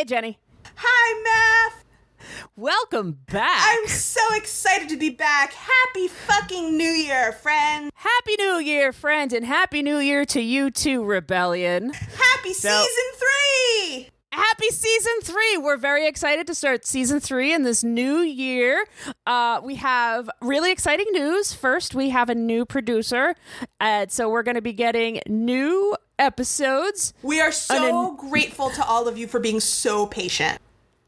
Hey, Jenny. Hi, Math. Welcome back. I'm so excited to be back. Happy fucking New Year, friend. Happy New Year, friend, and Happy New Year to you too, Rebellion. Happy season 3. Happy season 3. We're very excited to start season 3 in this new year. We have really exciting news. First, we have a new producer. So we're going to be getting new episodes. We are so grateful to all of you for being so patient.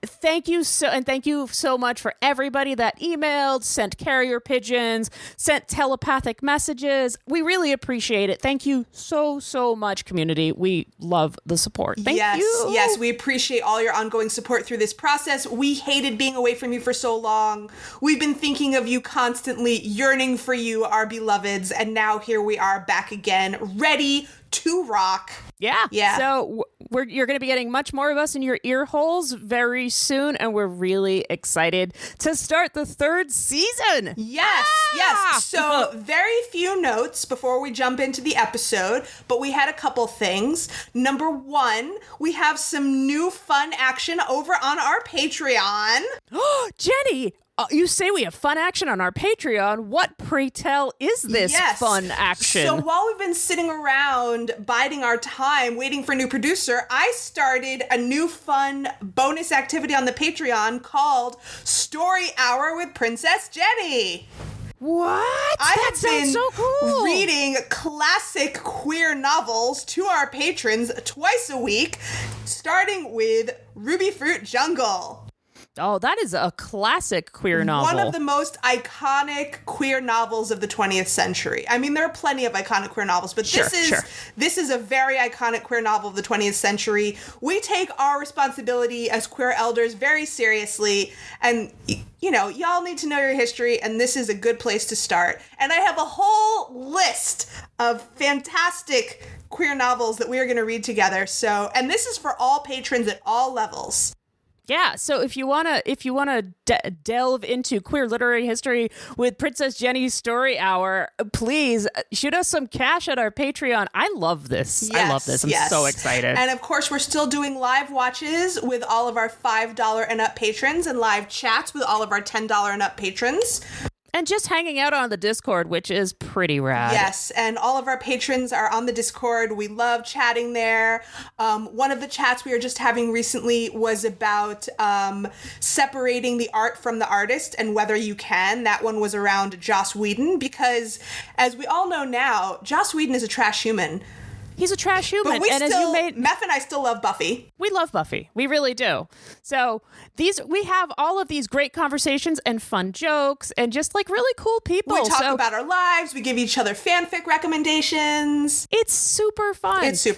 Thank you so much for everybody that emailed, sent carrier pigeons, sent telepathic messages. We really appreciate it. Thank you so much, community. We love the support. Thank you. Yes, we appreciate all your ongoing support through this process. We hated being away from you for so long. We've been thinking of you constantly, yearning for you, our beloveds, and now here we are back again, ready to rock. Yeah. So you're going to be getting much more of us in your ear holes very soon, and we're really excited to start the 3rd season. Yes. So very few notes before we jump into the episode, but we had a couple things. Number 1, we have some new fun action over on our Patreon. Jenny! You say we have fun action on our Patreon. What, pray tell, is this fun action? So while we've been sitting around biding our time, waiting for a new producer, I started a new fun bonus activity on the Patreon called Story Hour with Princess Jenny. What? That sounds so cool. Reading classic queer novels to our patrons twice a week, starting with Ruby Fruit Jungle. Oh, that is a classic queer novel. One of the most iconic queer novels of the 20th century. I mean, there are plenty of iconic queer novels, but this is a very iconic queer novel of the 20th century. We take our responsibility as queer elders very seriously, and you know, y'all need to know your history, and this is a good place to start. And I have a whole list of fantastic queer novels that we are going to read together. And this is for all patrons at all levels. Yeah, so if you wanna delve into queer literary history with Princess Jenny's Story Hour, please shoot us some cash at our Patreon. I love this. I'm so excited. And of course, we're still doing live watches with all of our $5 and up patrons, and live chats with all of our $10 and up patrons. And just hanging out on the Discord, which is pretty rad. Yes, and all of our patrons are on the Discord. We love chatting there. One of the chats we were just having recently was about separating the art from the artist and whether you can. That one was around Joss Whedon, because as we all know now, Joss Whedon is a trash human. He's a trash human. But Meph and I still love Buffy. We love Buffy. We really do. So we have all of these great conversations and fun jokes and just like really cool people. We talk about our lives. We give each other fanfic recommendations. It's super fun. So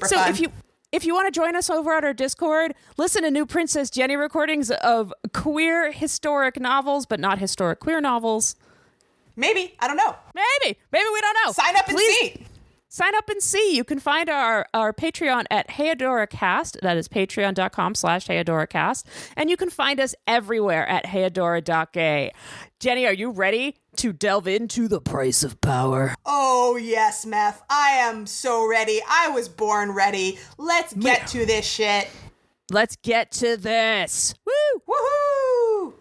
if you want to join us over at our Discord, listen to new Princess Jenny recordings of queer historic novels, but not historic queer novels. Maybe. I don't know. Maybe we don't know. Sign up and see. Sign up and see. You can find our Patreon at HeyAdoraCast. That is patreon.com/HeyAdoraCast. And you can find us everywhere at HeyAdora.gay. Jenny, are you ready to delve into the price of power? Oh, yes, Meph. I am so ready. I was born ready. Let's get to this shit. Let's get to this. Woo! Woohoo!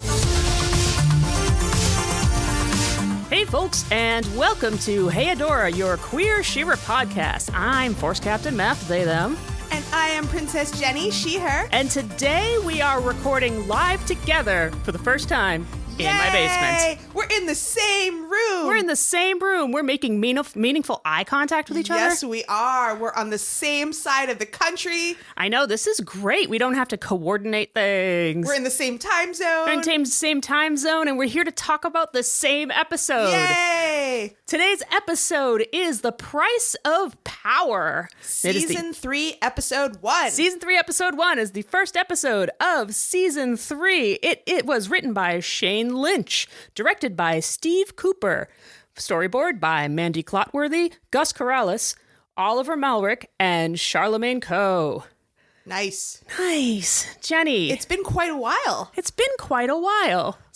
Hey folks, and welcome to Hey Adora, your queer She-Ra podcast. I'm Force Captain Meph, they, them. And I am Princess Jenny, she, her. And today we are recording live together for the first time in my basement. We're in the same room. We're making meaningful eye contact with each other. Yes, we are. We're on the same side of the country. I know. This is great. We don't have to coordinate things. We're in the same time zone. We're in the same time zone, and we're here to talk about the same episode. Yay! Today's episode is The Price of Power. Season 3, Episode 1. Season 3, Episode 1 is the first episode of Season 3. It was written by Shane Lynch, directed by Steve Cooper, storyboard by Mandy Clotworthy, Gus Corrales, Oliver Malrick, and Charlemagne Coe. Nice. Jenny. It's been quite a while.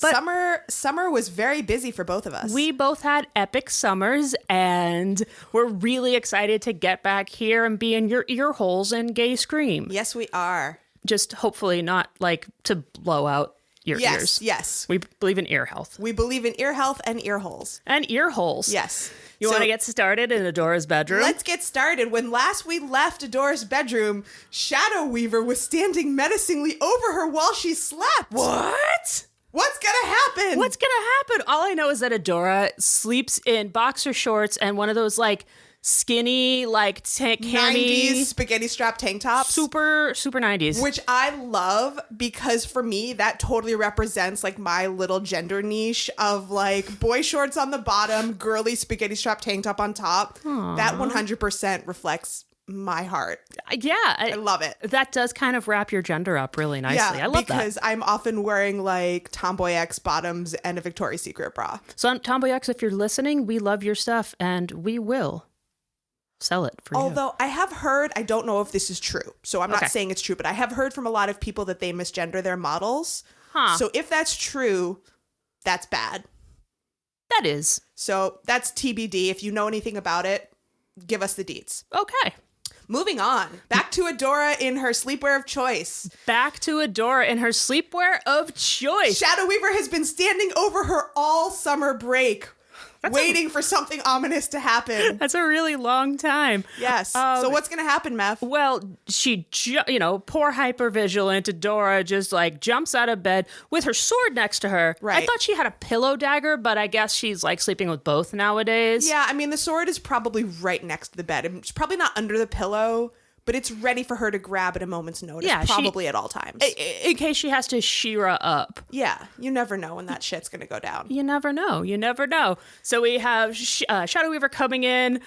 But summer was very busy for both of us. We both had epic summers, and we're really excited to get back here and be in your ear holes and gay scream. Yes, we are. just hopefully not like to blow out your ears. Yes. We believe in ear health. We believe in ear health and ear holes. And ear holes. Yes. You want to get started in Adora's bedroom? Let's get started. When last we left Adora's bedroom, Shadow Weaver was standing menacingly over her while she slept. What? What's gonna happen? What's gonna happen? All I know is that Adora sleeps in boxer shorts and one of those like skinny, like cami 90s spaghetti strap tank tops. Super 90s. Which I love because for me, that totally represents like my little gender niche of like boy shorts on the bottom, girly spaghetti strap tank top on top. Aww. That 100% reflects my heart. Yeah. I love it. That does kind of wrap your gender up really nicely. Yeah, I love that. Because I'm often wearing like Tomboy X bottoms and a Victoria's Secret bra. So Tomboy X, if you're listening, we love your stuff and we will sell it for you. Although I have heard, I don't know if this is true, so I'm not saying it's true, but I have heard from a lot of people that they misgender their models. Huh. So if that's true, that's bad. That is. So that's TBD. If you know anything about it, give us the deets. Okay. Moving on. Back to Adora in her sleepwear of choice. Back to Adora in her sleepwear of choice. Shadow Weaver has been standing over her all summer break. Waiting for something ominous to happen. That's a really long time. Yes. So what's going to happen, Meph? Well, she, poor hypervigilant Adora just like jumps out of bed with her sword next to her. Right. I thought she had a pillow dagger, but I guess she's like sleeping with both nowadays. Yeah, I mean, the sword is probably right next to the bed. It's probably not under the pillow, but it's ready for her to grab at a moment's notice, probably at all times. In case she has to She-Ra up. Yeah, you never know when that shit's going to go down. You never know. You never know. So we have Shadow Weaver coming in,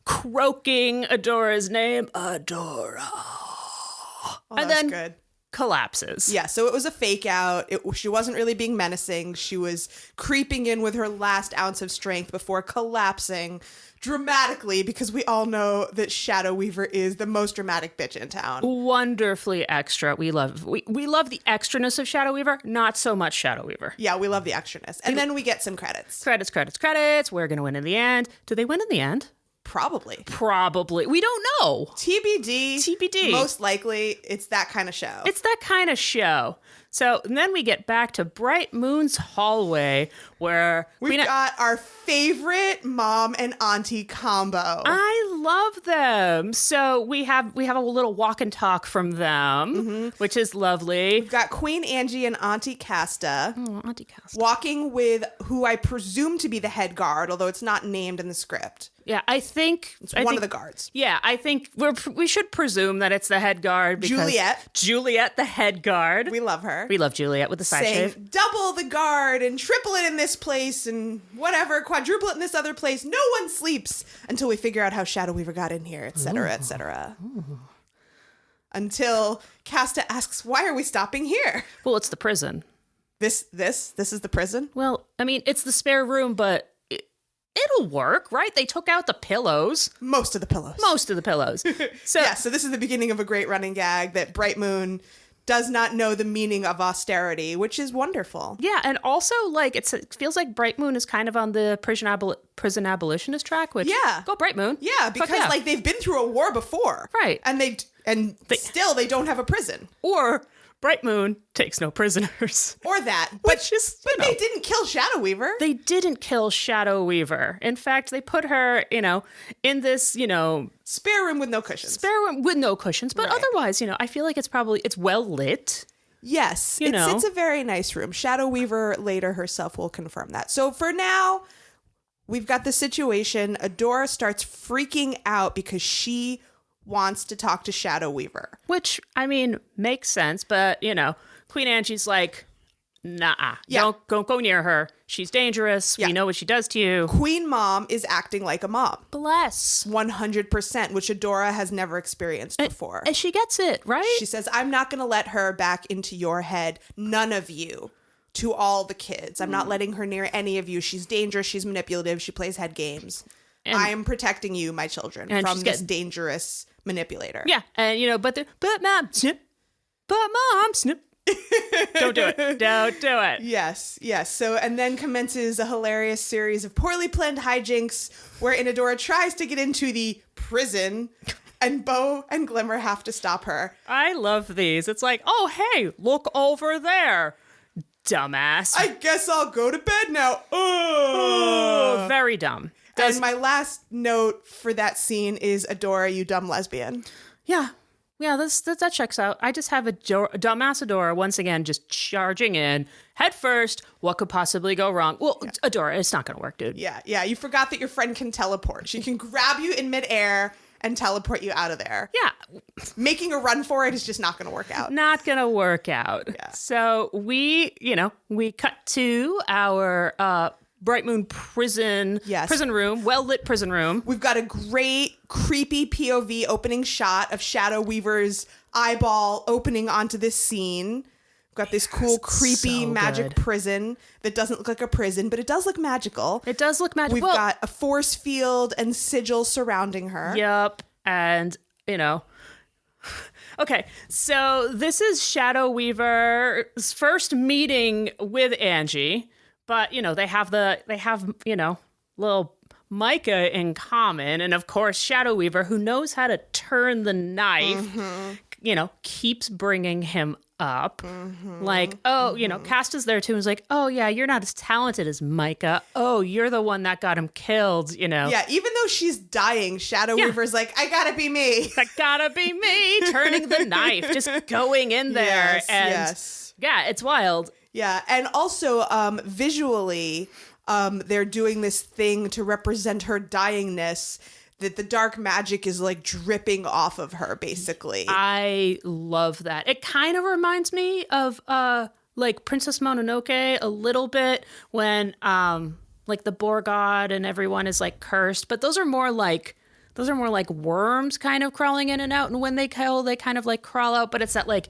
croaking Adora's name, Adora. Oh, and then good. Collapses. Yeah, so it was a fake out. She wasn't really being menacing. She was creeping in with her last ounce of strength before collapsing dramatically, because we all know that Shadow Weaver is the most dramatic bitch in town. Wonderfully extra. We love the extraness of Shadow Weaver, not so much Shadow Weaver. Yeah, we love the extraness. And then we get some credits. Credits. We're going to win in the end. Do they win in the end? Probably. We don't know. TBD. Most likely, it's that kind of show. So and then we get back to Bright Moon's hallway, where we've got our favorite mom and auntie combo. I love them. So we have a little walk and talk from them, which is lovely. We've got Queen Angie and Auntie Casta. Oh, Auntie Casta. Walking with who I presume to be the head guard, although it's not named in the script. Yeah, I think it's one of the guards. Yeah, I think we should presume that it's the head guard. Because Juliet, the head guard. We love her. We love Juliet with the side shave. Double the guard and triple it in this place and whatever, quadruple it in this other place. No one sleeps until we figure out how Shadow Weaver got in here, etc., etc. Until Casta asks, "Why are we stopping here?" Well, it's the prison. This is the prison? Well, I mean, it's the spare room, but it'll work, right? They took out the pillows. Most of the pillows. So so this is the beginning of a great running gag that Bright Moon does not know the meaning of austerity, which is wonderful. Yeah, and also, like, it feels like Bright Moon is kind of on the prison abolitionist track, which, go Bright Moon. Yeah, because, like, they've been through a war before. Right. And they still don't have a prison. Or Bright Moon takes no prisoners. Or that. But they didn't kill Shadow Weaver. They didn't kill Shadow Weaver. In fact, they put her, in this, spare room with no cushions. But otherwise, I feel like it's well lit. Yes. It's a very nice room. Shadow Weaver later herself will confirm that. So for now, we've got the situation. Adora starts freaking out because she wants to talk to Shadow Weaver. Which, I mean, makes sense, but, Queen Angie's like, nah, don't go near her. She's dangerous. We know what she does to you. Queen Mom is acting like a mom. Bless. 100%, which Adora has never experienced before. And she gets it, right? She says, I'm not going to let her back into your head. None of you. To all the kids. I'm not letting her near any of you. She's dangerous. She's manipulative. She plays head games. And I am protecting you, my children, from this dangerous manipulator. Yeah, and but mom, snip. But mom, snip. Don't do it. Don't do it. Yes. So, and then commences a hilarious series of poorly planned hijinks wherein Adora tries to get into the prison And Bo and Glimmer have to stop her. I love these. It's like, oh, hey, look over there. Dumbass. I guess I'll go to bed now. Oh, very dumb. And my last note for that scene is Adora, you dumb lesbian. Yeah. Yeah, that checks out. I just have a dumbass Adora once again just charging in head first. What could possibly go wrong? Well, yeah. Adora, it's not going to work, dude. Yeah. You forgot that your friend can teleport. She can grab you in midair and teleport you out of there. Yeah. Making a run for it is just not going to work out. Not going to work out. Yeah. So we cut to our Bright Moon prison room, well-lit prison room. We've got a great, creepy POV opening shot of Shadow Weaver's eyeball opening onto this scene. We've got this cool, creepy magic prison that doesn't look like a prison, but it does look magical. It does look magical. We've got a force field and sigil surrounding her. Yep. And, okay, so this is Shadow Weaver's first meeting with Angie. But, they have little Micah in common. And, of course, Shadow Weaver, who knows how to turn the knife, keeps bringing him up. Like, Casta's there, too. And is like, oh, yeah, you're not as talented as Micah. Oh, you're the one that got him killed, Yeah, even though she's dying, Shadow Weaver's like, I gotta be me. That gotta be me. Turning the knife, just going in there. Yeah, it's wild. Yeah, and also visually, they're doing this thing to represent her dyingness, that the dark magic is like dripping off of her, basically. I love that. It kind of reminds me of like Princess Mononoke a little bit when like the boar god and everyone is like cursed, but those are more like worms kind of crawling in and out, and when they kill, they kind of like crawl out, but it's that like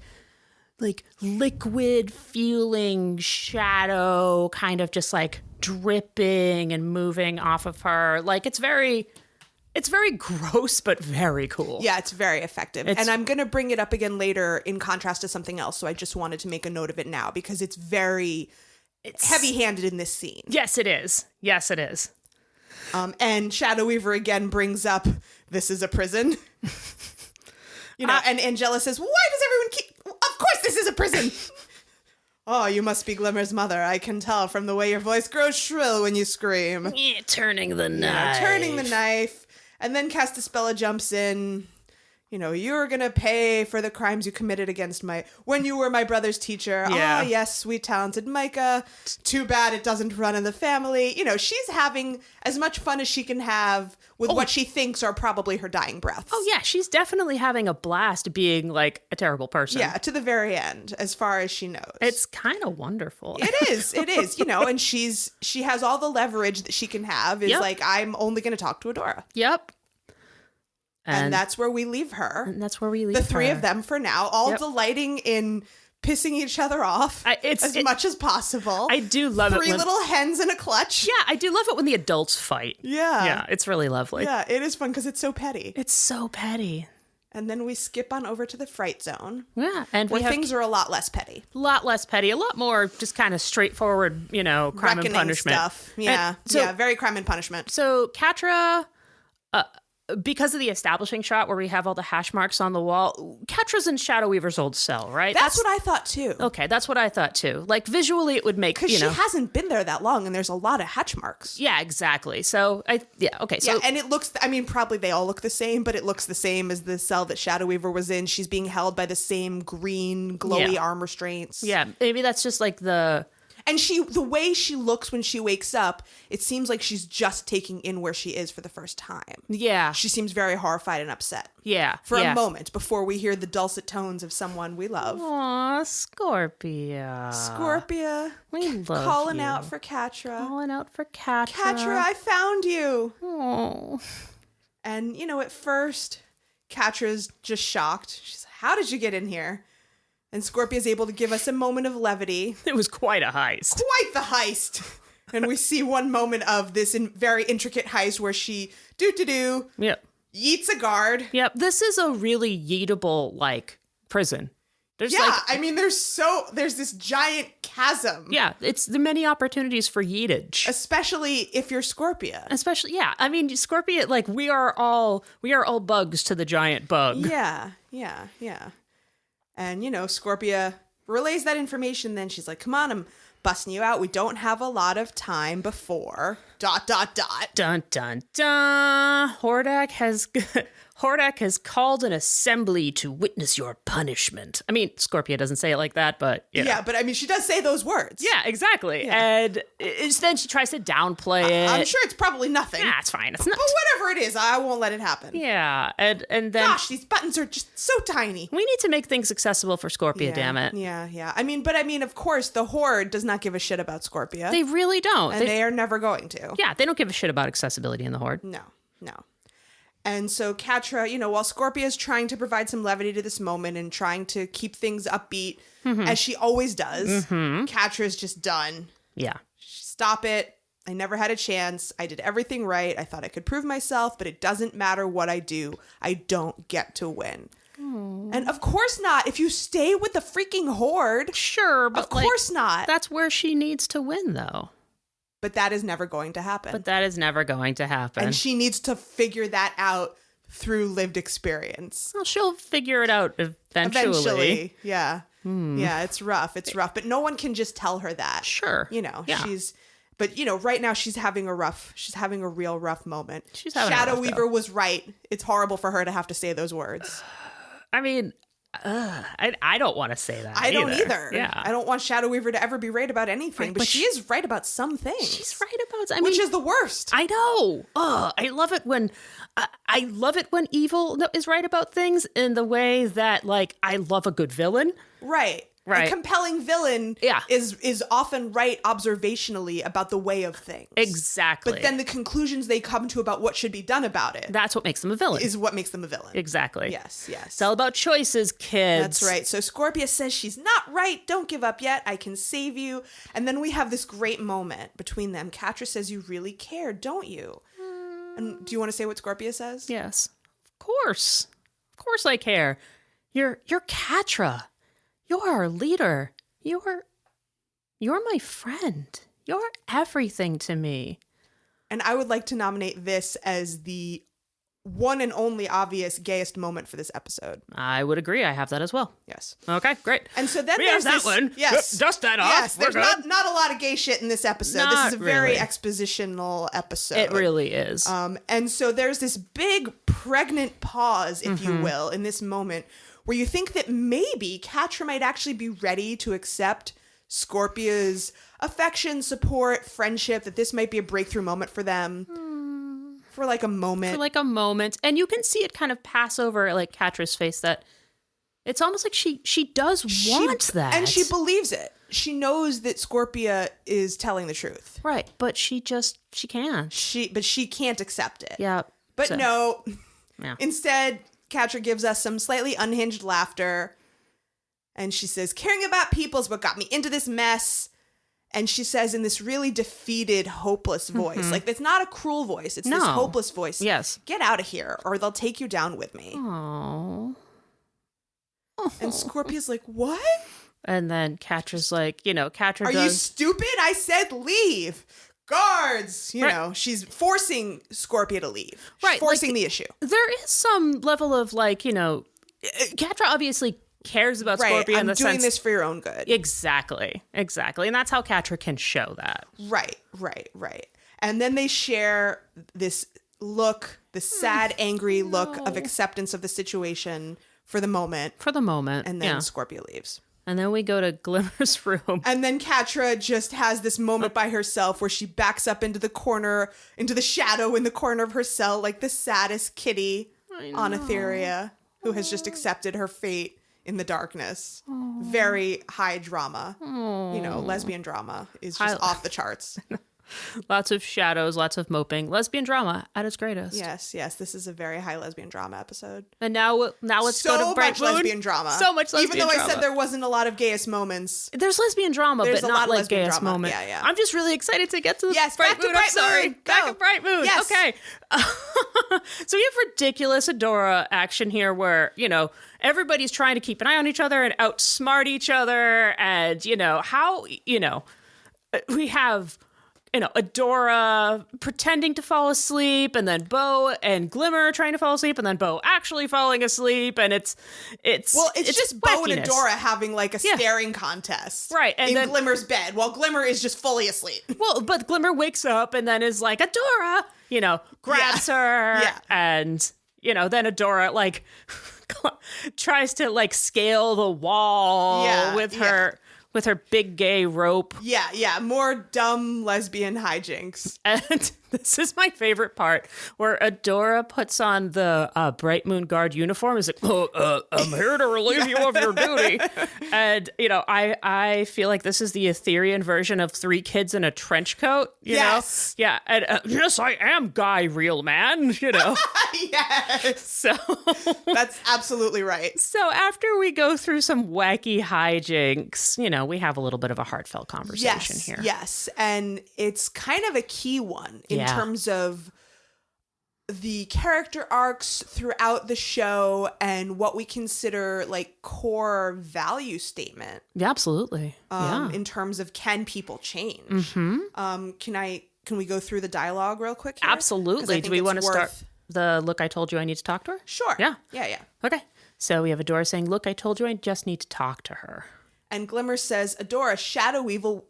liquid feeling shadow kind of just like dripping and moving off of her. Like it's very gross, but very cool. Yeah, it's very effective. And I'm going to bring it up again later in contrast to something else. So I just wanted to make a note of it now because it's heavy-handed in this scene. Yes, it is. Yes, it is. And Shadow Weaver again brings up, this is a prison. And Angela says, why does everyone keep... Of course this is a prison! Oh, you must be Glimmer's mother. I can tell from the way your voice grows shrill when you scream. Yeah, turning the knife. And then Castaspella jumps in. You're going to pay for the crimes you committed against when you were my brother's teacher. Yeah. Oh, yes, sweet, talented Micah. Too bad it doesn't run in the family. She's having as much fun as she can have with what she thinks are probably her dying breaths. Oh, yeah, she's definitely having a blast being, like, a terrible person. Yeah, to the very end, as far as she knows. It's kind of wonderful. It is, and she has all the leverage that she can have. Like, I'm only going to talk to Adora. Yep. And that's where we leave her. And that's where we leave the three her. of them for now, all delighting in pissing each other off as much as possible. I do love it. 3 little hens in a clutch. Yeah, I do love it when the adults fight. Yeah. Yeah, it's really lovely. Yeah, it is fun because it's so petty. It's so petty. And then we skip on over to the Fright Zone. Yeah. And where things are a lot less petty. A lot less petty. A lot more just kind of straightforward, crime Reckoning and punishment. Stuff. Yeah. Very crime and punishment. So Catra... because of the establishing shot where we have all the hash marks on the wall, Catra's in Shadow Weaver's old cell, right? That's what I thought too. Okay, that's what I thought too. Like visually, it would make because she hasn't been there that long, and there's a lot of hatch marks. Yeah, exactly. So okay. So and it looks. I mean, probably they all look the same, but it looks the same as the cell that Shadow Weaver was in. She's being held by the same green glowy arm restraints. Yeah, maybe that's just like the. And the way she looks when she wakes up, it seems like she's just taking in where she is for the first time. Yeah. She seems very horrified and upset. Yeah. For a moment before we hear the dulcet tones of someone we love. Aw, Scorpia. Scorpia. We love calling you. out for Catra. Calling out for Catra. Catra, I found you. Oh. And, at first, Catra's just shocked. She's like, how did you get in here? And Scorpia's able to give us a moment of levity. It was quite a heist. Quite the heist. And we see one moment of this very intricate heist where she Yep. yeets a guard. Yep. This is a really yeetable, prison. There's there's this giant chasm. Yeah, it's the many opportunities for yeetage. Especially if you're Scorpia. I mean, Scorpia, like, we are all bugs to the giant bug. Yeah. And, Scorpia relays that information. Then she's like, come on, I'm busting you out. We don't have a lot of time before ... Dun, dun, dun. Hordak has called an assembly to witness your punishment. I mean, Scorpia doesn't say it like that, but... Yeah, but I mean, she does say those words. Yeah, exactly. Yeah. And then she tries to downplay it. I'm sure it's probably nothing. Nah, it's fine. It's not. But whatever it is, I won't let it happen. Yeah, and then... Gosh, these buttons are just so tiny. We need to make things accessible for Scorpia, damn it. Yeah. I mean, of course, the Horde does not give a shit about Scorpia. They really don't. And they are never going to. Yeah, they don't give a shit about accessibility in the Horde. No. And so Catra, while Scorpia is trying to provide some levity to this moment and trying to keep things upbeat, as she always does, Catra is just done. Yeah. Stop it. I never had a chance. I did everything right. I thought I could prove myself, but it doesn't matter what I do. I don't get to win. And of course not. If you stay with the freaking Horde. Sure, but of course not. That's where she needs to win, though. But that is never going to happen. And she needs to figure that out through lived experience. Well, she'll figure it out eventually. Yeah. Yeah, it's rough. But no one can just tell her that. Sure. Right now she's having a real rough moment. Shadow Weaver was right. It's horrible for her to have to say those words. I mean, I don't want to say that. I don't either. Yeah. I don't want Shadow Weaver to ever be right about anything, but she is right about some things. She's right about, which is the worst. I know. I love it when evil is right about things in the way that, like, I love a good villain. Right. A compelling villain is often right observationally about the way of things. Exactly. But then the conclusions they come to about what should be done about it. That's what makes them a villain. Is what makes them a villain. Exactly. Yes. It's all about choices, kids. That's right. So Scorpia says she's not right. Don't give up yet. I can save you. And then we have this great moment between them. Catra says, you really care, don't you? And do you want to say what Scorpia says? Yes. Of course. Of course I care. You're Catra. You're our leader. You're my friend. You're everything to me. And I would like to nominate this as the one and only obvious gayest moment for this episode. I would agree. I have that as well. Yes. Okay, great. And so then there's that one. Yes. Dust that off. Yes, there's not a lot of gay shit in this episode. This is a very really. expositional episode. It really is. And so there's this big pregnant pause, if you will, in this moment where you think that maybe Catra might actually be ready to accept Scorpia's affection, support, friendship, that this might be a breakthrough moment for them. For like a moment. And you can see it kind of pass over like Catra's face that it's almost like she does want that. And she believes it. She knows that Scorpia is telling the truth. Right. But she can't. But she can't accept it. Yeah. But no. Yeah. Instead, Catra gives us some slightly unhinged laughter. And she says, caring about people is what got me into this mess. And she says in this really defeated, hopeless voice, like it's not a cruel voice. It's this hopeless voice. Yes. Get out of here or they'll take you down with me. Aww. And Scorpia's like, what? And then Catra's like, Catra Are you stupid? I said leave. Guards. She's forcing Scorpia to leave. She's forcing the issue. There is some level of Catra obviously cares about Scorpia in the sense... I'm doing this for your own good. Exactly. And that's how Catra can show that. Right. And then they share this look, this sad, angry look of acceptance of the situation for the moment. And then Scorpia leaves. And then we go to Glimmer's room. And then Catra just has this moment by herself where she backs up into the corner, into the shadow in the corner of her cell, like the saddest kitty on Etheria, who has just accepted her fate in the darkness. Very high drama. Lesbian drama is just off the charts. Lots of shadows, lots of moping. Lesbian drama at its greatest. Yes. This is a very high lesbian drama episode. And now let's go to Bright So much Moon. lesbian drama. So much lesbian drama. Even though I said there wasn't a lot of gayest moments. There's lesbian drama, There's but a lot not of like gayest drama. moment. Yeah. I'm just really excited to get to the Yes, Bright back to Moon. Bright I'm sorry. Moon. Back Go. to Bright Moon. Yes. Okay. So we have ridiculous Adora action here where, everybody's trying to keep an eye on each other and outsmart each other. And, we have... Adora pretending to fall asleep, and then Bo and Glimmer trying to fall asleep, and then Bo actually falling asleep, and it's just Bo and wackiness. Adora having like a staring contest, right? And in then Glimmer's bed, while Glimmer is just fully asleep. Well, but Glimmer wakes up and then is like Adora, grabs her, and then Adora like tries to like scale the wall with her. With her big gay rope. Yeah. More dumb lesbian hijinks. And this is my favorite part, where Adora puts on the Bright Moon Guard uniform. Is like, I'm here to relieve you of your duty. And, I feel like this is the Etherean version of Three Kids in a Trench Coat. Yes. Yeah. And yes, I am Guy Real Man, Yes. So that's absolutely right. So after we go through some wacky hijinks, we have a little bit of a heartfelt conversation here. Yes. And it's kind of a key one in terms of the character arcs throughout the show and what we consider like core value statement. Yeah, absolutely. In terms of, can people change? Mm-hmm. Can we go through the dialogue real quick here? Absolutely. Do we want to start the look, I told you I need to talk to her? Sure. Yeah. Okay. So we have Adora saying, look, I told you I just need to talk to her. And Glimmer says, Adora, Shadow Weaver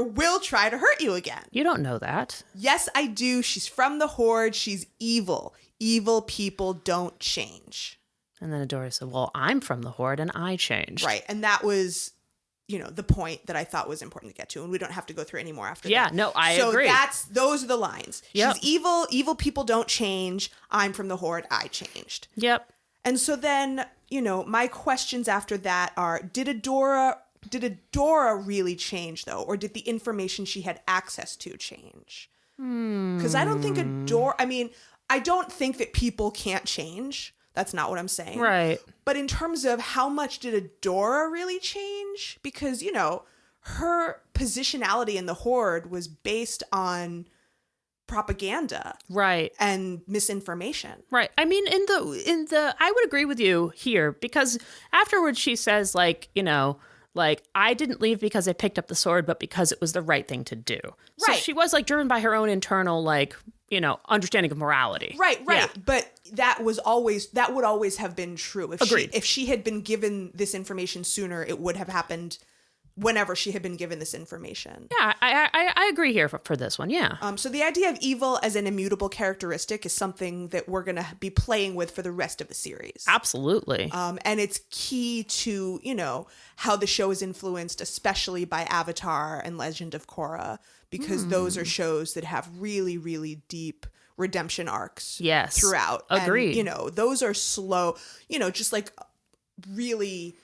will try to hurt you again. You don't know that. Yes, I do. She's from the Horde. She's evil. Evil people don't change. And then Adora said, well, I'm from the Horde and I changed. Right. And that was, the point that I thought was important to get to. And we don't have to go through any more after that. Yeah, no, I agree. So those are the lines. Yep. She's evil. Evil people don't change. I'm from the Horde. I changed. Yep. And so then, my questions after that are, did Adora really change, though? Or did the information she had access to change? Because I don't think I don't think that people can't change. That's not what I'm saying. Right. But in terms of how much did Adora really change? Because, her positionality in the Horde was based on propaganda, right, and misinformation, right. I mean, in the I would agree with you here, because afterwards she says, like, I didn't leave because I picked up the sword, but because it was the right thing to do. So she was like driven by her own internal, like, understanding of morality. Right. Yeah. But that would always have been true. Agreed. If she had been given this information sooner, it would have happened whenever she had been given this information. Yeah, I agree here for this one, yeah. So the idea of evil as an immutable characteristic is something that we're going to be playing with for the rest of the series. Absolutely. And it's key to, how the show is influenced, especially by Avatar and Legend of Korra, because those are shows that have really, really deep redemption arcs throughout. Agreed. And, those are slow, just like really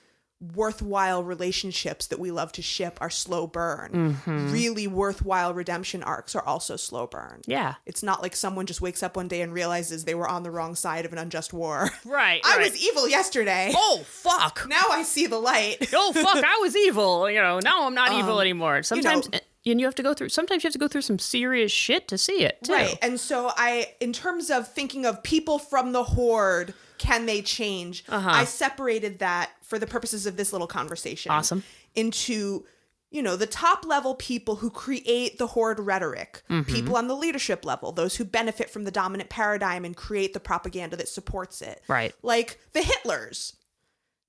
worthwhile relationships that we love to ship are slow burn. Mm-hmm. Really worthwhile redemption arcs are also slow burn. Yeah. It's not like someone just wakes up one day and realizes they were on the wrong side of an unjust war. Right. I was evil yesterday. Oh, fuck. Now I see the light. Oh, fuck, I was evil. Now I'm not evil anymore. Sometimes... And sometimes you have to go through some serious shit to see it, too. Right. And so in terms of thinking of people from the Horde, can they change? I separated that for the purposes of this little conversation. Awesome. Into, the top level people who create the Horde rhetoric, people on the leadership level, those who benefit from the dominant paradigm and create the propaganda that supports it. Right. Like the Hitlers.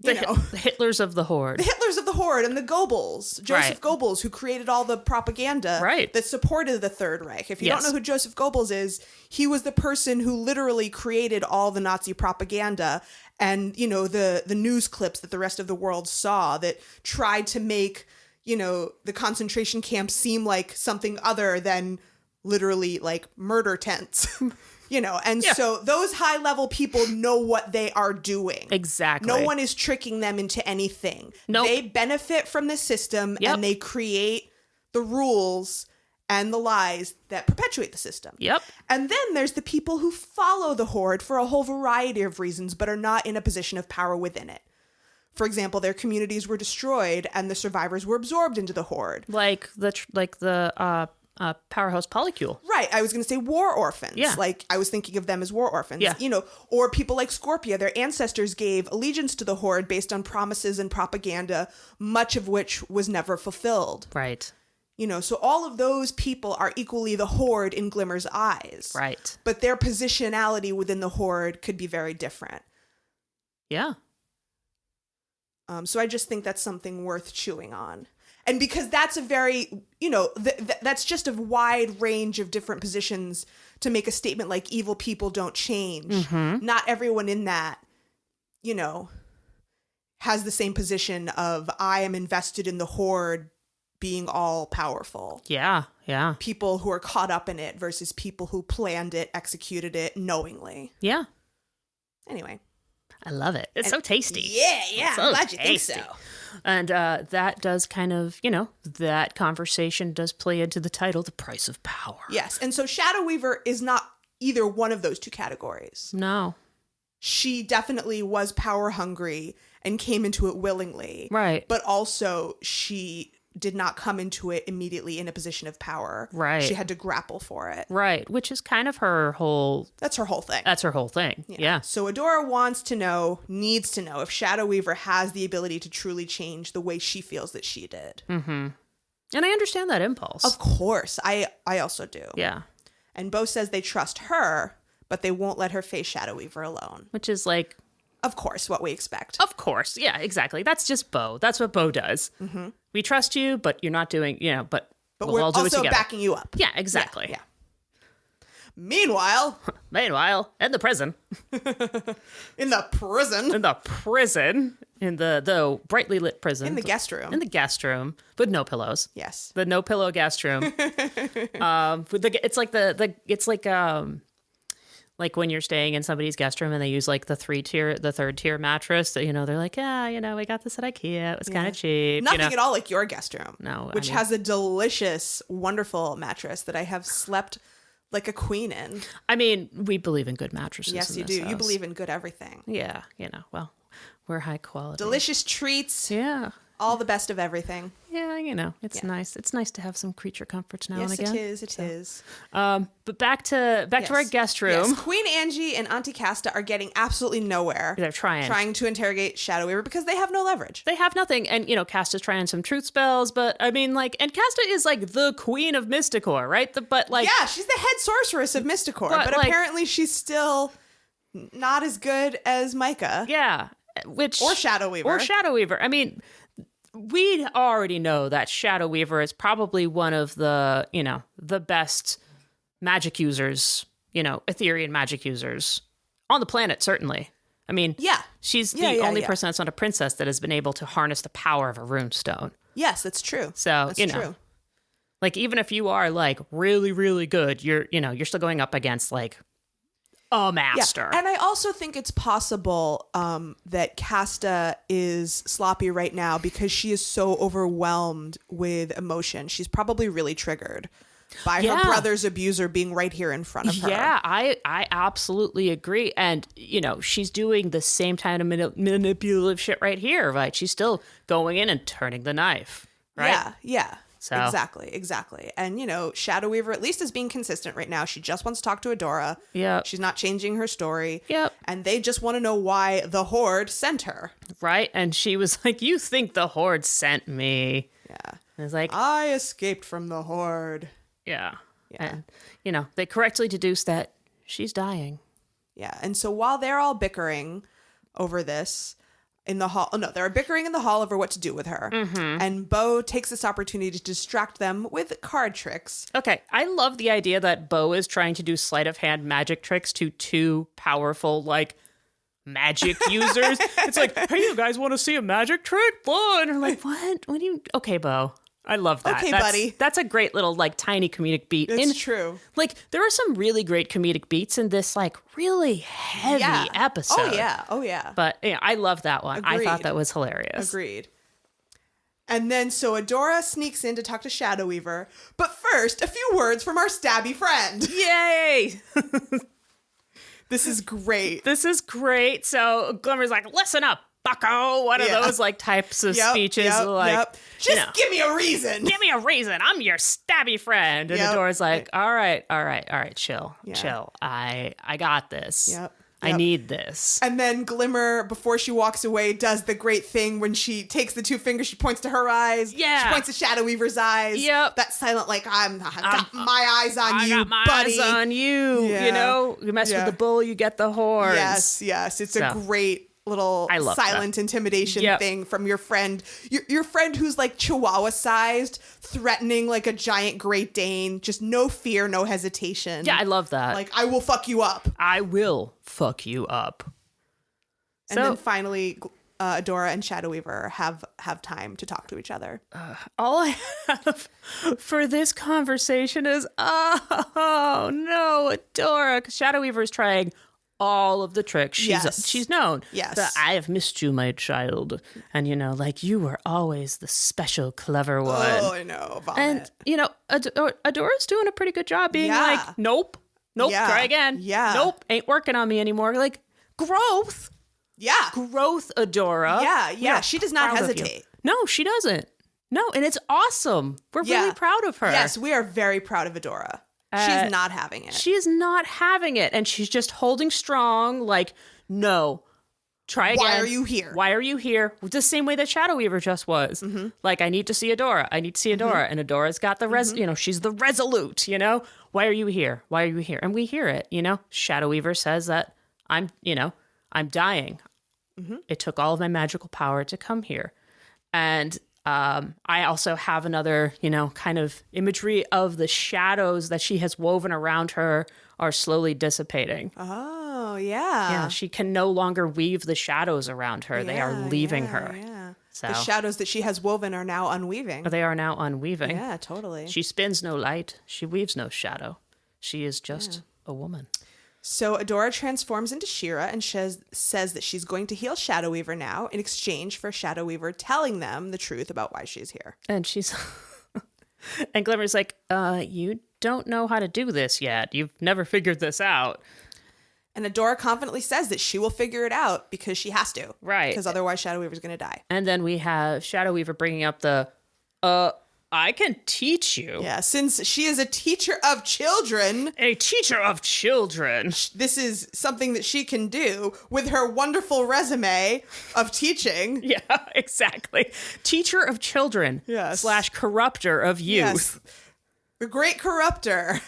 The Hitlers of the Horde. The Hitlers of the Horde and the Goebbels. Joseph Goebbels, who created all the propaganda that supported the Third Reich. If you don't know who Joseph Goebbels is, he was the person who literally created all the Nazi propaganda and, the news clips that the rest of the world saw that tried to make, the concentration camps seem like something other than literally like murder tents. So those high level people know what they are doing. Exactly. No one is tricking them into anything. Nope. They benefit from the system and they create the rules and the lies that perpetuate the system. Yep. And then there's the people who follow the Horde for a whole variety of reasons, but are not in a position of power within it. For example, their communities were destroyed and the survivors were absorbed into the Horde. Like the powerhouse polycule. Right. I was going to say war orphans. Yeah. Like, I was thinking of them as war orphans. Yeah. You know, or people like Scorpia. Their ancestors gave allegiance to the Horde based on promises and propaganda, much of which was never fulfilled. Right. You know, so all of those people are equally the Horde in Glimmer's eyes. Right. But their positionality within the Horde could be very different. Yeah. So I just think that's something worth chewing on. And because that's a very, you know, that's just a wide range of different positions to make a statement like evil people don't change. Mm-hmm. Not everyone in that, you know, has the same position of I am invested in the Horde being all powerful. Yeah. Yeah. People who are caught up in it versus people who planned it, executed it knowingly. Yeah. Anyway. I love it. It's so tasty. Yeah. So I'm glad tasty. you think so. And that does kind of, you know, that conversation does play into the title, The Price of Power. Yes. And so Shadow Weaver is not either one of those two categories. No. She definitely was power hungry and came into it willingly. Right. But also she did not come into it immediately in a position of power. Right. She had to grapple for it. Right. Which is kind of her whole... That's her whole thing. That's her whole thing. Yeah. So Adora needs to know if Shadow Weaver has the ability to truly change the way she feels that she did. Mm-hmm. And I understand that impulse. Of course. I also do. Yeah. And Bo says they trust her, but they won't let her face Shadow Weaver alone. Which is like... Of course, what we expect. Of course. Yeah, exactly. That's just Bo. That's what Bo does. Mm-hmm. We trust you, but you're not doing, you know, but we're all do it also together. backing you up. Yeah, exactly. Yeah. Meanwhile, in the prison. in the prison. In the brightly lit prison. In the guest room. In the guest room. With no pillows. Yes. The no pillow guest room. It's like when you're staying in somebody's guest room and they use like the third tier mattress that, you know, they're like, yeah, you know, we got this at IKEA. It was kind of cheap. Nothing you know? at all like your guest room. No. Which has a delicious, wonderful mattress that I have slept like a queen in. I mean, we believe in good mattresses. Yes, you do. You believe in good everything. Yeah. You know, well, we're high quality. Delicious treats. Yeah. All the best of everything. Yeah, you know, it's nice. It's nice to have some creature comforts now and again. Yes, it is. But back to our guest room. Yes. Queen Angie and Auntie Casta are getting absolutely nowhere. They're trying to interrogate Shadow Weaver because they have no leverage. They have nothing. And, you know, Casta's trying some truth spells, but I mean, like, and Casta is like the queen of Mysticor, right? Yeah, she's the head sorceress of Mysticor, but apparently she's still not as good as Micah. Yeah. Or Shadow Weaver. I mean, we already know that Shadow Weaver is probably one of the, you know, the best magic users, you know, Etherean magic users on the planet, certainly. I mean, she's the only person that's not a princess that has been able to harness the power of a runestone. Yes, that's true. So, you know, like, even if you are like really, really good, you're still going up against like a master. Yeah. And I also think it's possible that Casta is sloppy right now because she is so overwhelmed with emotion. She's probably really triggered by her brother's abuser being right here in front of her. Yeah, I absolutely agree. And, you know, she's doing the same kind of manipulative shit right here, right? She's still going in and turning the knife, right? Yeah. So. Exactly. And, you know, Shadow Weaver at least is being consistent right now. She just wants to talk to Adora. Yeah. She's not changing her story. Yep. And they just want to know why the Horde sent her. Right. And she was like, you think the Horde sent me? Yeah. And it's like, I escaped from the Horde. Yeah. And, you know, they correctly deduced that she's dying. Yeah. And so while they're all bickering over this, in the hall. Oh, no, they're bickering in the hall over what to do with her. Mm-hmm. And Bo takes this opportunity to distract them with card tricks. Okay, I love the idea that Bo is trying to do sleight of hand magic tricks to two powerful, like, magic users. It's like, hey, you guys want to see a magic trick? Whoa. And they're like, what? What do you... Okay, Bo. I love that. Okay, buddy. That's a great little, like, tiny comedic beat. It's true. Like, there are some really great comedic beats in this, like, really heavy episode. Oh, yeah. But, yeah, I love that one. Agreed. I thought that was hilarious. Agreed. And then so Adora sneaks in to talk to Shadow Weaver. But first, a few words from our stabby friend. Yay! This is great. This is great. So Glimmer's like, listen up, bucko. One of those like types of speeches. Just give me a reason. Give me a reason. I'm your stabby friend. And Adora's like, all right, chill. I got this. Yep. I need this. And then Glimmer, before she walks away, does the great thing when she takes the two fingers, she points to her eyes. Yeah. She points to Shadow Weaver's eyes. Yep. That silent, like, I've got my eyes on you, I got my buddy. eyes on you. Yeah. You know, you mess with the bull, you get the horns. Yes. It's a great little silent intimidation thing from your friend. Your friend who's like Chihuahua sized, threatening like a giant Great Dane. Just no fear, no hesitation. Yeah, I love that. Like, I will fuck you up. I will fuck you up. And then finally, Adora and Shadow Weaver have time to talk to each other. All I have for this conversation is, oh no, Adora, because Shadow Weaver is trying all of the tricks she's known. Yes. I have missed you, my child. And, you know, like, you were always the special, clever one. Oh, I know. Vomit. And, you know, Adora's doing a pretty good job being like, nope, try again. Yeah. Nope, ain't working on me anymore. Like, growth. Yeah. Growth, Adora. Yeah. She does not hesitate. No, she doesn't. No, and it's awesome. We're really proud of her. Yes, we are very proud of Adora. She's not having it. She is not having it. And she's just holding strong, like, no, try again. Why are you here? Why are you here? The same way that Shadow Weaver just was. Mm-hmm. Like, I need to see Adora. And Adora's got the, you know, she's the resolute, you know? Why are you here? Why are you here? And we hear it, you know? Shadow Weaver says that I'm dying. Mm-hmm. It took all of my magical power to come here. And I also have another, you know, kind of imagery of the shadows that she has woven around her are slowly dissipating. Oh, yeah. Yeah, she can no longer weave the shadows around her. They are leaving her. Yeah. So, the shadows that she has woven are now unweaving. They are now unweaving. Yeah, totally. She spins no light. She weaves no shadow. She is just a woman. So Adora transforms into She-Ra and says that she's going to heal Shadow Weaver now in exchange for Shadow Weaver telling them the truth about why she's here. And she's... and Glimmer's like, you don't know how to do this yet. You've never figured this out. And Adora confidently says that she will figure it out because she has to. Right. Because otherwise Shadow Weaver's going to die. And then we have Shadow Weaver bringing up the, I can teach you. Yeah, since she is a teacher of children. A teacher of children. This is something that she can do with her wonderful resume of teaching. Yeah, exactly. Teacher of children. Yes. / corrupter of youth. Yes. The great corrupter.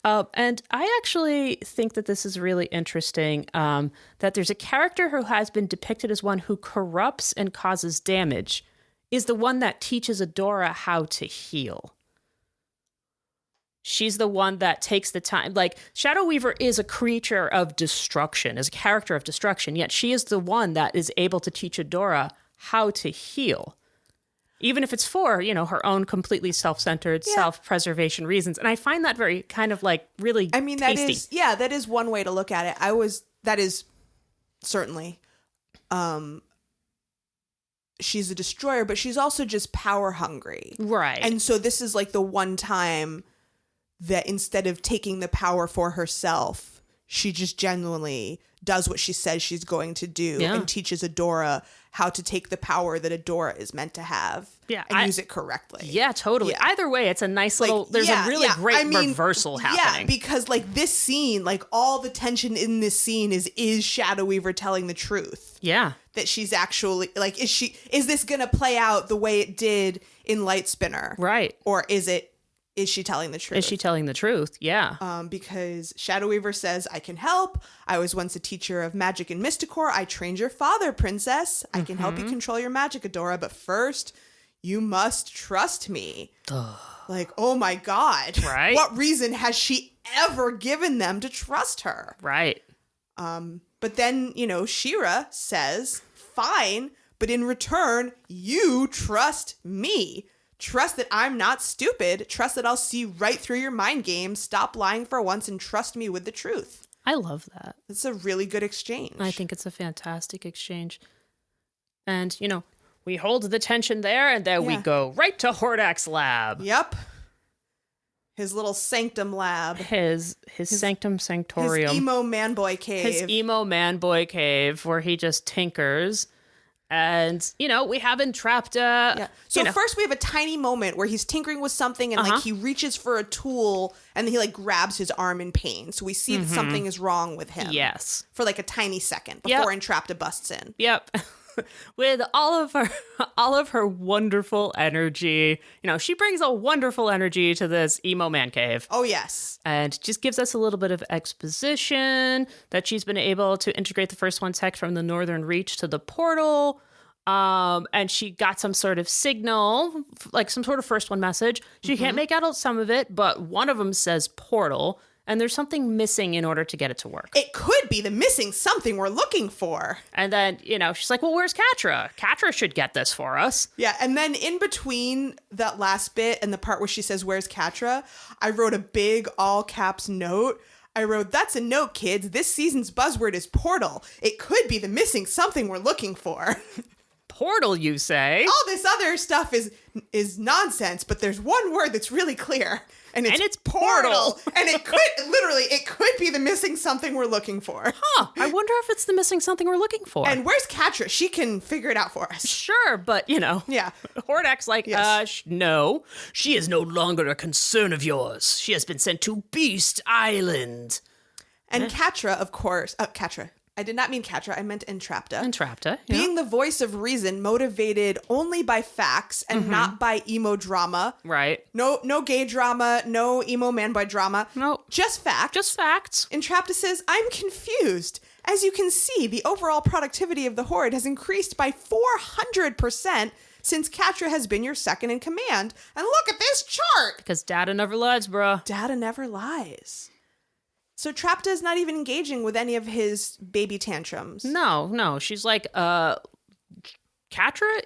And I actually think that this is really interesting, that there's a character who has been depicted as one who corrupts and causes damage, is the one that teaches Adora how to heal. She's the one that takes the time. Like, Shadow Weaver is a creature of destruction, is a character of destruction, yet she is the one that is able to teach Adora how to heal. Even if it's for, you know, her own completely self-centered, self-preservation reasons. And I find that very kind of like really tasty. That is one way to look at it. That is certainly, she's a destroyer, but she's also just power hungry. Right. And so this is like the one time that instead of taking the power for herself, she just genuinely does what she says she's going to do and teaches Adora how to take the power that Adora is meant to have and use it correctly. Yeah, totally. Yeah. Either way, it's a nice little, there's a really great reversal happening. Yeah, because like this scene, like all the tension in this scene is Shadow Weaver telling the truth? Yeah. That she's actually, like, is this going to play out the way it did in Light Spinner? Right. Or is she telling the truth? Is she telling the truth? Yeah. Because Shadow Weaver says, I can help. I was once a teacher of magic and mysticor. I trained your father, princess. I can help you control your magic, Adora. But first, you must trust me. Like, oh my God. Right. What reason has she ever given them to trust her? Right. But then, you know, She-Ra says, fine, but in return, you trust me. Trust that I'm not stupid. Trust that I'll see right through your mind games. Stop lying for once and trust me with the truth. I love that. It's a really good exchange. I think it's a fantastic exchange. And, you know, we hold the tension there, and then we go right to Hordak's lab. Yep. His little sanctum lab. His sanctum sanctorium. His emo man-boy cave. His emo man-boy cave, where he just tinkers. And, we have Entrapta. Yeah. So first we have a tiny moment where he's tinkering with something and like he reaches for a tool and then he like grabs his arm in pain. So we see that something is wrong with him. Yes. For like a tiny second before Entrapta busts in. Yep. With all of her wonderful energy. She brings a wonderful energy to this emo man cave. Oh, yes. And just gives us a little bit of exposition that she's been able to integrate the first one tech from the Northern Reach to the portal. And she got some sort of signal, like some sort of first one message. She can't make out some of it, but one of them says portal. And there's something missing in order to get it to work. It could be the missing something we're looking for. And then, she's like, well, where's Catra? Catra should get this for us. Yeah, and then in between that last bit and the part where she says, where's Catra? I wrote a big all caps note. I wrote, that's a note, kids. This season's buzzword is portal. It could be the missing something we're looking for. Portal, you say? All this other stuff is nonsense, but there's one word that's really clear. And it's portal. And it could be the missing something we're looking for. Huh. I wonder if it's the missing something we're looking for. And where's Catra? She can figure it out for us. Sure, but, Yeah. Hordak's like, no. She is no longer a concern of yours. She has been sent to Beast Island. And Catra, of course. Catra. I did not mean Catra. I meant Entrapta. Entrapta, yeah. Being the voice of reason, motivated only by facts and not by emo drama. Right. No gay drama, no emo man-boy drama. No. Just facts. Just facts. Entrapta says, I'm confused. As you can see, the overall productivity of the Horde has increased by 400% since Catra has been your second in command. And look at this chart! Because data never lies, bruh. Data never lies. So Entrapta is not even engaging with any of his baby tantrums. No. She's like, Catra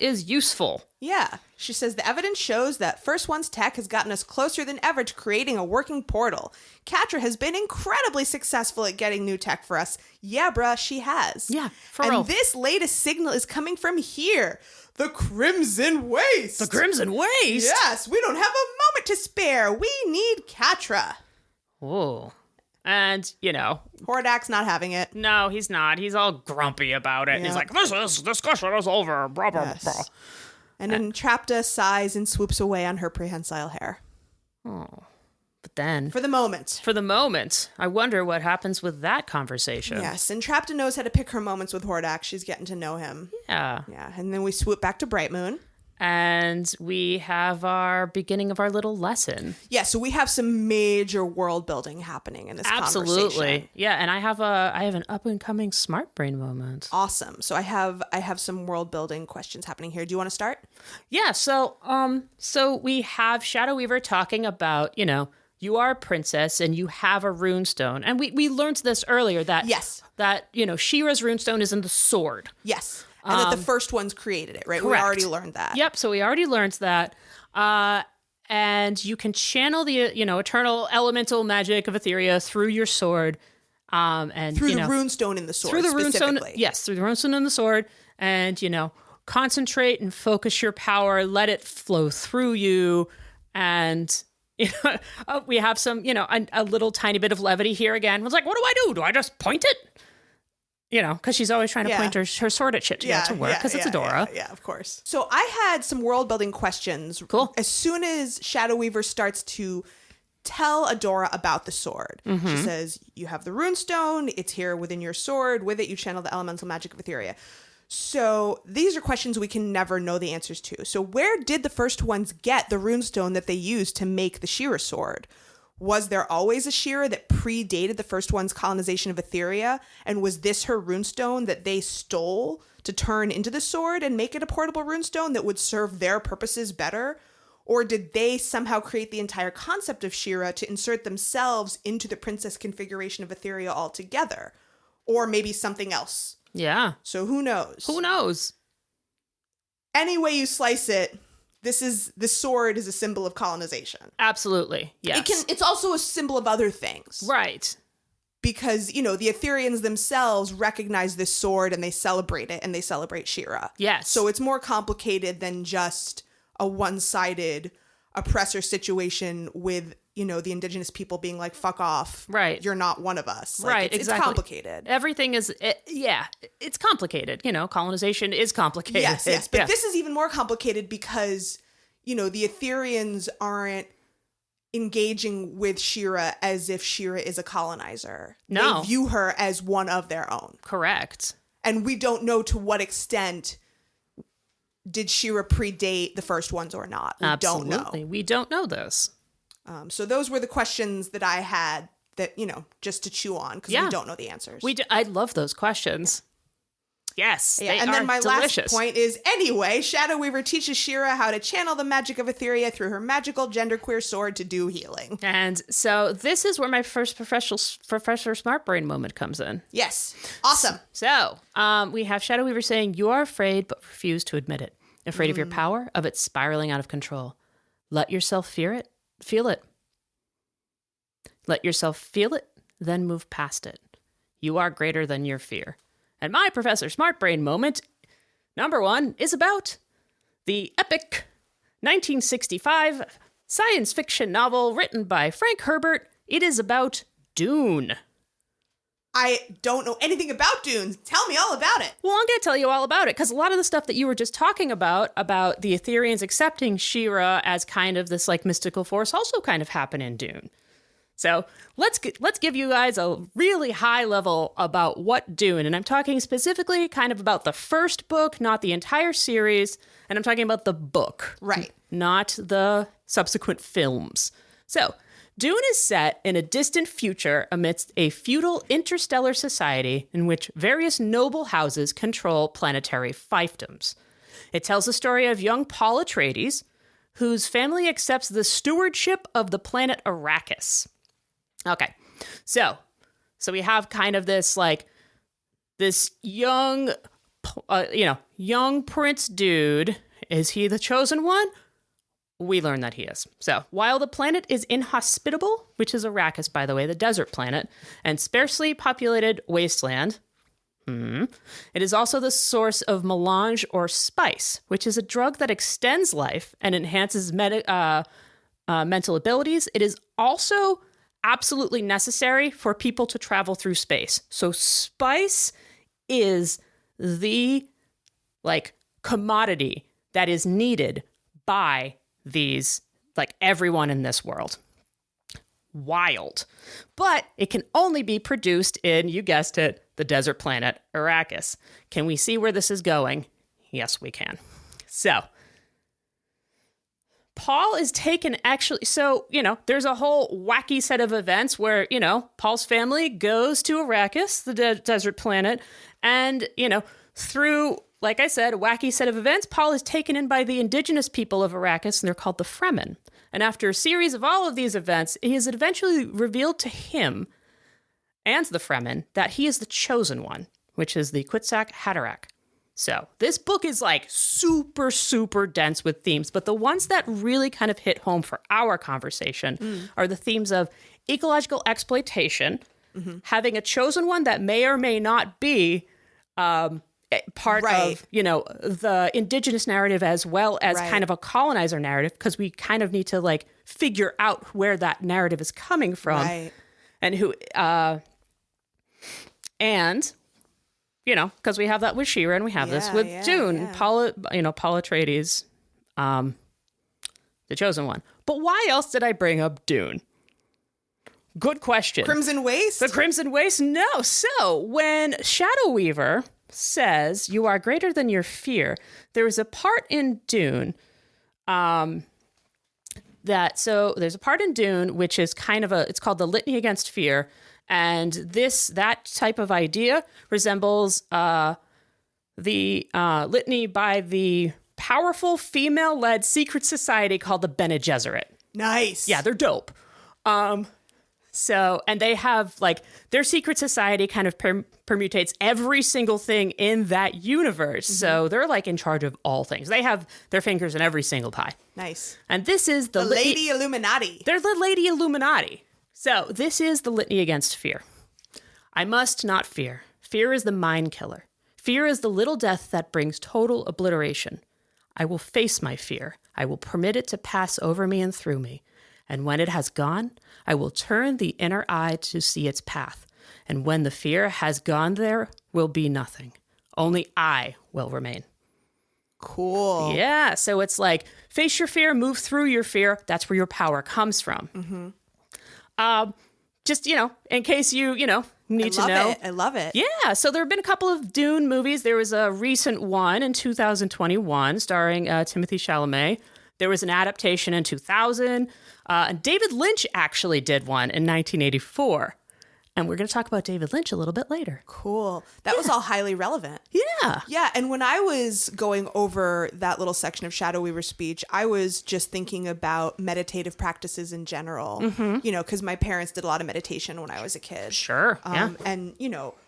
is useful. Yeah. She says the evidence shows that First One's tech has gotten us closer than ever to creating a working portal. Catra has been incredibly successful at getting new tech for us. Yeah, bruh, she has. Yeah, for real. And this latest signal is coming from here. The Crimson Waste. The Crimson Waste? Yes, we don't have a moment to spare. We need Catra. Whoa. And, Hordak's not having it. No, he's not. He's all grumpy about it. Yeah. He's like, this discussion is over. Blah, blah, blah. And Entrapta sighs and swoops away on her prehensile hair. Oh. But then... For the moment, I wonder what happens with that conversation. Yes, Entrapta knows how to pick her moments with Hordak. She's getting to know him. Yeah. Yeah, and then we swoop back to Bright Moon. And we have our beginning of our little lesson. Yeah, so we have some major world building happening in this conversation. Absolutely. Yeah, and I have an up and coming smart brain moment. Awesome. So I have some world building questions happening here. Do you want to start? Yeah, so we have Shadow Weaver talking about, you are a princess and you have a runestone. And we learned this earlier that She-Ra's runestone is in the sword. Yes. And that the first ones created it, right? Correct. We already learned that. Yep, so we already learned that. And you can channel the, eternal elemental magic of Etheria through your sword. And through the runestone in the sword, through the runestone, yes, through the runestone in the sword. And, concentrate and focus your power, let it flow through you. And... we have some, a little tiny bit of levity here again. It's like, what do I do? Do I just point it? Because she's always trying to point her sword at shit to get it to work, because it's Adora. Yeah, of course. So I had some world building questions. Cool. As soon as Shadow Weaver starts to tell Adora about the sword, she says, you have the runestone, it's here within your sword. With it, you channel the elemental magic of Etheria. So these are questions we can never know the answers to. So where did the first ones get the runestone that they used to make the She-Ra sword? Was there always a She-Ra that predated the first one's colonization of Etheria? And was this her runestone that they stole to turn into the sword and make it a portable runestone that would serve their purposes better? Or did they somehow create the entire concept of She-Ra to insert themselves into the princess configuration of Etheria altogether? Or maybe something else? Yeah. So who knows? Who knows? Any way you slice it, the sword is a symbol of colonization. Absolutely. Yes. It's also a symbol of other things. Right. because, you know, the Etherians themselves recognize this sword and they celebrate it and they celebrate She-Ra. Yes. So it's more complicated than just a one-sided oppressor situation with, you know, the indigenous people being like, fuck off. Right. You're not one of us. Like, Right, exactly. It's complicated. Everything is, it's complicated. You know, colonization is complicated. Yes. But this is even more complicated because, you know, the Etherians aren't engaging with She-Ra as if She-Ra is a colonizer. No. They view her as one of their own. Correct. And we don't know to what extent did She-Ra predate the first ones or not. We Absolutely. don't know. We don't know this. So those were the questions that I had that, you know, just to chew on because we don't know the answers. I love those questions. Yes, yeah, they and then are my delicious. last point is, anyway, Shadow Weaver teaches She-Ra how to channel the magic of Etheria through her magical genderqueer sword to do healing. And so this is where my first Professor Smart Brain moment comes in. Yes. Awesome. So we have Shadow Weaver saying, "You are afraid but refuse to admit it. Afraid of your power, of it spiraling out of control. Let yourself feel it. Let yourself feel it, then move past it. You are greater than your fear." And my Professor Smart Brain moment, number 1, is about the epic 1965 science fiction novel written by Frank Herbert. It is about Dune. I don't know anything about Dune. Tell me all about it. Well, I'm going to tell you all about it, because a lot of the stuff that you were just talking about the Etherians accepting She-Ra as kind of this like mystical force also kind of happened in Dune. So let's give you guys a really high level about what Dune, and I'm talking specifically kind of about the first book, not the entire series, and I'm talking about the book. Right. Not the subsequent films. So Dune is set in a distant future amidst a feudal interstellar society in which various noble houses control planetary fiefdoms. It tells the story of young Paul Atreides, whose family accepts the stewardship of the planet Arrakis. Okay, so we have kind of this like this young prince dude. Is he the chosen one? We learn that he is. So while the planet is inhospitable, which is Arrakis, by the way, the desert planet, and sparsely populated wasteland, it is also the source of melange or spice, which is a drug that extends life and enhances mental abilities. It is also absolutely necessary for people to travel through space. So spice is the like commodity that is needed by these, like everyone in this world. Wild. But it can only be produced in, you guessed it, the desert planet Arrakis. Can we see where this is going? Yes, we can. So Paul is taken there's a whole wacky set of events where, Paul's family goes to Arrakis, the desert planet, and, through, like I said, a wacky set of events, Paul is taken in by the indigenous people of Arrakis, and they're called the Fremen. And after a series of all of these events, it is eventually revealed to him and the Fremen that he is the chosen one, which is the Kwisatz Haderach. So this book is like super, super dense with themes, but the ones that really kind of hit home for our conversation are the themes of ecological exploitation, having a chosen one that may or may not be part of, the indigenous narrative as well as kind of a colonizer narrative, because we kind of need to like figure out where that narrative is coming from and who, because we have that with She-Ra and we have this with Dune, Paul Atreides, the chosen one. But why else did I bring up Dune? Good question. Crimson Waste? The Crimson Waste? No. So when Shadow Weaver says you are greater than your fear, there is a part in Dune there's a part in Dune which is kind of it's called the Litany Against Fear. And that type of idea resembles the litany by the powerful female-led secret society called the Bene Gesserit. Nice. Yeah, they're dope. And they have like their secret society kind of permutates every single thing in that universe. So they're like in charge of all things. They have their fingers in every single pie. Nice. And this is the Lady Illuminati. They're the Lady Illuminati. So this is the Litany Against Fear. I must not fear. Fear is the mind killer. Fear is the little death that brings total obliteration. I will face my fear. I will permit it to pass over me and through me. And when it has gone, I will turn the inner eye to see its path. And when the fear has gone, there will be nothing. Only I will remain. Cool. Yeah. So it's like, face your fear, move through your fear. That's where your power comes from. Just, in case you need to know. I love it. Yeah. So there have been a couple of Dune movies. There was a recent one in 2021 starring Timothée Chalamet. There was an adaptation in 2000. And David Lynch actually did one in 1984. And we're going to talk about David Lynch a little bit later. Cool. That was all highly relevant. Yeah. Yeah. And when I was going over that little section of Shadow Weaver's speech, I was just thinking about meditative practices in general, because my parents did a lot of meditation when I was a kid. Sure. Yeah. And,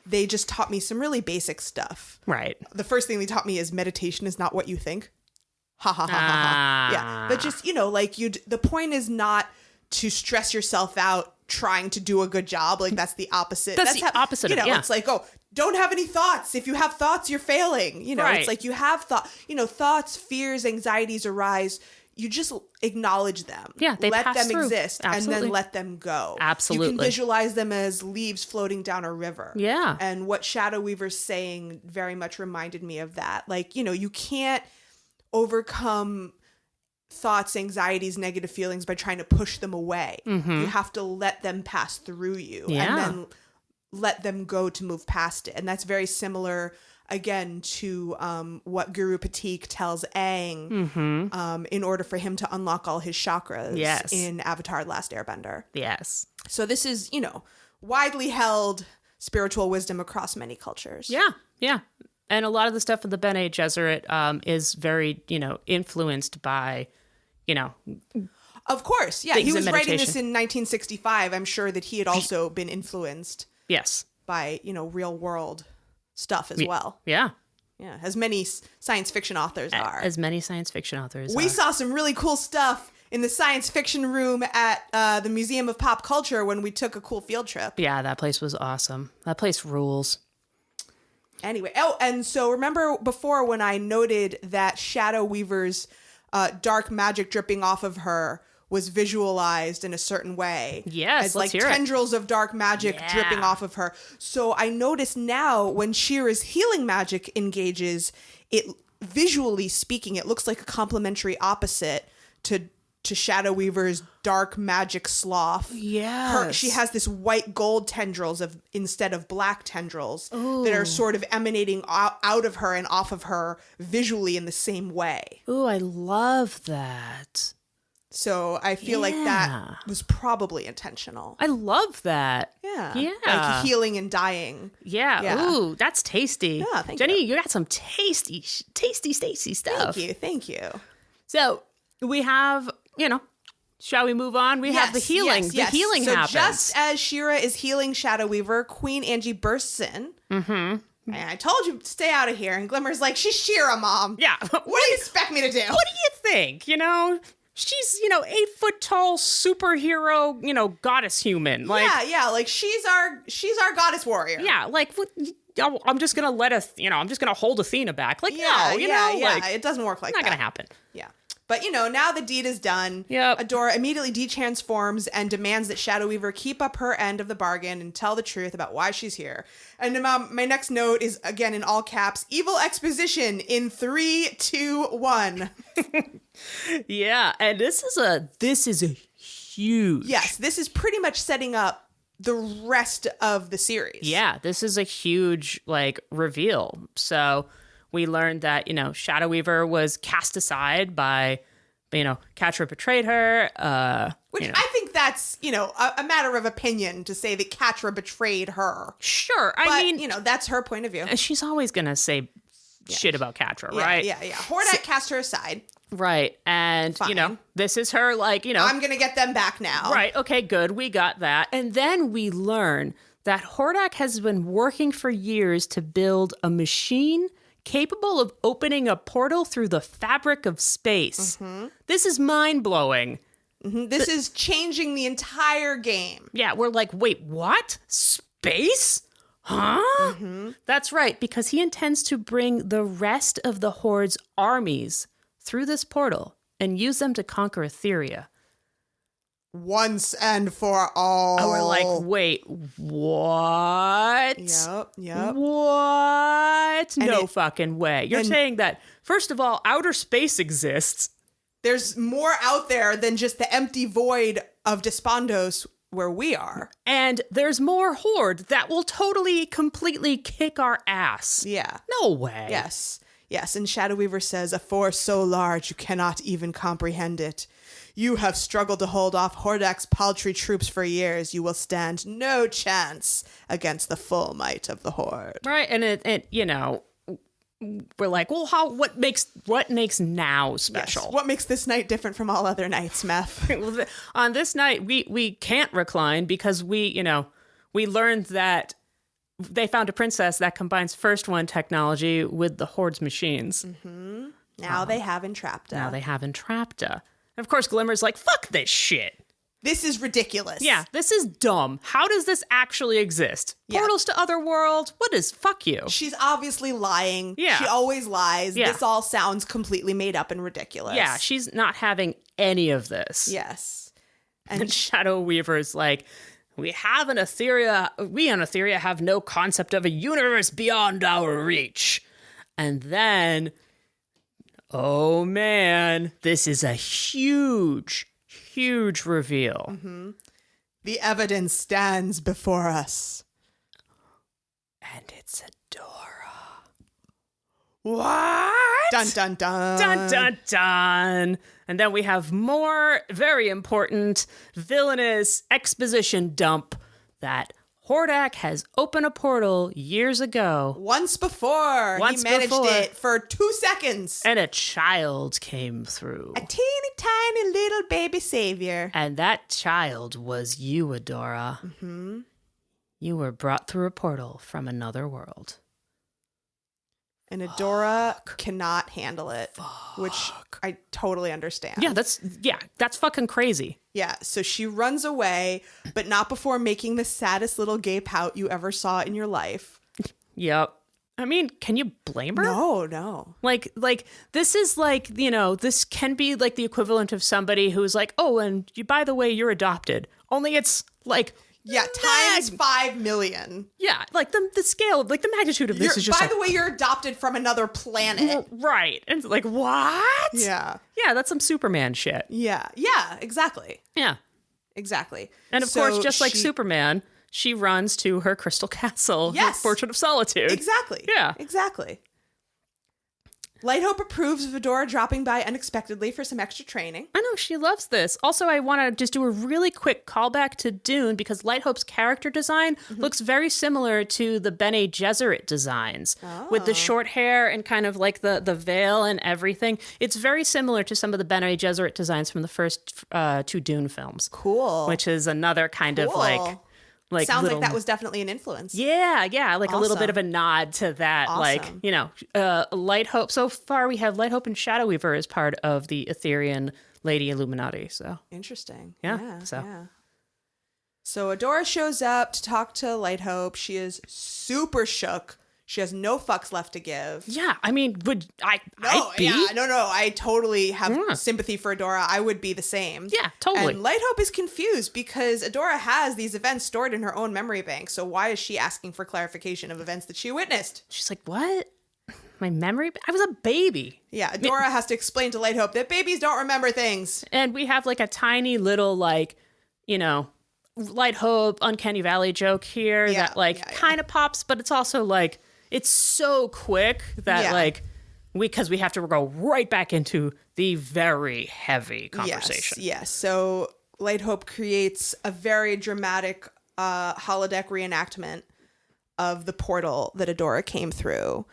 they just taught me some really basic stuff. Right. The first thing they taught me is meditation is not what you think. Ha ha ha ha ha. Yeah. But just, the point is not to stress yourself out trying to do a good job. Like, that's the opposite. That's the opposite of it, yeah. It's like, don't have any thoughts. If you have thoughts, you're failing. Right. It's like you have thoughts, fears, anxieties arise. You just acknowledge them. Yeah, they let pass them through. exist. Absolutely. And then let them go. Absolutely. You can visualize them as leaves floating down a river. Yeah. And what Shadow Weaver's saying very much reminded me of that. Like, you can't overcome thoughts, anxieties, negative feelings by trying to push them away. You have to let them pass through you and then let them go to move past it. And that's very similar, again, to what Guru Patik tells Aang in order for him to unlock all his chakras in Avatar: The Last Airbender. Yes. So this is, widely held spiritual wisdom across many cultures. Yeah. Yeah. And a lot of the stuff in the Bene Gesserit is very, influenced by, Of course. Yeah. He was writing this in 1965. I'm sure that he had also been influenced by, real world stuff as well. Yeah. Yeah. As many science fiction authors are. As many science fiction authors We are. saw some really cool stuff in the science fiction room at the Museum of Pop Culture when we took a cool field trip. Yeah, that place was awesome. That place rules. Anyway, and so remember before when I noted that Shadow Weaver's dark magic dripping off of her was visualized in a certain way. Yes, as let's like hear it. tendrils of dark magic dripping off of her. So I notice now when She-Ra's healing magic engages, it visually speaking, it looks like a complementary opposite to Shadow Weaver's dark magic sloth. Yeah. She has this white gold tendrils instead of black tendrils that are sort of emanating out of her and off of her visually in the same way. Ooh, I love that. So I feel like that was probably intentional. I love that. Yeah. Yeah. Like healing and dying. Yeah. Ooh, that's tasty. Yeah, thank Jenny, you. you got some tasty stuff. Thank you. So we have, shall we move on? We have the healing. Yes. The healing so happens. Just as She-Ra is healing Shadow Weaver, Queen Angie bursts in. And I told you to stay out of here. And Glimmer's like, she's She-Ra, Mom. Yeah. What do you expect me to do? What do you think? She's, 8-foot tall superhero, goddess human. Like, yeah. Like she's our goddess warrior. Yeah. Like, what, I'm just going to I'm just going to hold Athena back. Like, no, like, it doesn't work like that. Not going to happen. Yeah. But, now the deed is done. Yep. Adora immediately detransforms and demands that Shadow Weaver keep up her end of the bargain and tell the truth about why she's here. And my next note is, again, in all caps, evil exposition in 3, 2, 1. Yeah. And this is a huge. Yes, this is pretty much setting up the rest of the series. Yeah. This is a huge, reveal. So we learned that, Shadow Weaver was cast aside by, Catra betrayed her. Which I think that's, a matter of opinion to say that Catra betrayed her. Sure. But, I mean, that's her point of view. And she's always going to say shit about Catra, right? Yeah. Hordak cast her aside. Right. And, Fine. this is her, I'm going to get them back now. Right. Okay, good. We got that. And then we learn that Hordak has been working for years to build a machine capable of opening a portal through the fabric of space. This is mind-blowing. This is changing the entire game. Yeah, we're like, wait, what? Space? Huh? Mm-hmm. That's right, because he intends to bring the rest of the Horde's armies through this portal and use them to conquer Etheria. Once and for all. And we're like, wait, what? Yep. What? No fucking way. You're saying that, first of all, outer space exists. There's more out there than just the empty void of Despondos where we are. And there's more Horde that will totally, completely kick our ass. Yeah. No way. Yes. And Shadow Weaver says, a force so large you cannot even comprehend it. You have struggled to hold off Hordak's paltry troops for years. You will stand no chance against the full might of the Horde. Right. And it you know, we're like, well, what makes now special? Yes. What makes this night different from all other nights, Meth? On this night, we can't recline because we learned that they found a princess that combines First One technology with the Horde's machines. Mm-hmm. Now they have Entrapta. And of course, Glimmer's like, fuck this shit. This is ridiculous. Yeah, this is dumb. How does this actually exist? Yeah. Portals to other worlds? What is fuck you? She's obviously lying. Yeah. She always lies. Yeah. This all sounds completely made up and ridiculous. Yeah, she's not having any of this. Yes. And Shadow Weaver's like, we on Etheria have no concept of a universe beyond our reach. And then, oh man, this is a huge reveal. Mm-hmm. The evidence stands before us. And it's Adora. What? Dun, dun, dun. Dun, dun, dun. And then we have more very important villainous exposition dump that Hordak has opened a portal years ago. Once before. He managed it for 2 seconds. And a child came through. A teeny tiny little baby savior. And that child was you, Adora. Mm-hmm. You were brought through a portal from another world. And Adora cannot handle it, which I totally understand. Yeah, that's fucking crazy. Yeah, so she runs away, but not before making the saddest little gay pout you ever saw in your life. Yep. I mean, can you blame her? No. Like this is like, you know, this can be like the equivalent of somebody who's like, oh, and by the way, you're adopted. Only it's like, yeah, times 5 million. Yeah, like the scale, like the magnitude of this is just by the way, you're adopted from another planet. Right. And it's like, what? Yeah. Yeah, that's some Superman shit. Yeah, exactly. Yeah. Exactly. And of course, just like Superman, she runs to her crystal castle, her Fortune of Solitude. Exactly. Yeah. Exactly. Lighthope approves of Adora dropping by unexpectedly for some extra training. I know, she loves this. Also, I want to just do a really quick callback to Dune because Lighthope's character design looks very similar to the Bene Gesserit designs with the short hair and kind of like the veil and everything. It's very similar to some of the Bene Gesserit designs from the first 2 Dune films. Cool. Which is another kind of like sounds little, like that was definitely an influence. Yeah, like awesome. A little bit of a nod to that, like, you know, Lighthope. So far, we have Lighthope and Shadow Weaver as part of the Etherian Lady Illuminati. So interesting. Yeah. So Adora shows up to talk to Lighthope. She is super shook. She has no fucks left to give. Yeah, I mean, I totally have sympathy for Adora. I would be the same. Yeah, totally. And Lighthope is confused because Adora has these events stored in her own memory bank. So why is she asking for clarification of events that she witnessed? She's like, what? My memory? I was a baby. Yeah, Adora has to explain to Lighthope that babies don't remember things. And we have like a tiny little like, you know, Lighthope Uncanny Valley joke here that kind of pops, but it's also like, it's so quick that like because we have to go right back into the very heavy conversation. Yes. So Lighthope creates a very dramatic holodeck reenactment of the portal that Adora came through.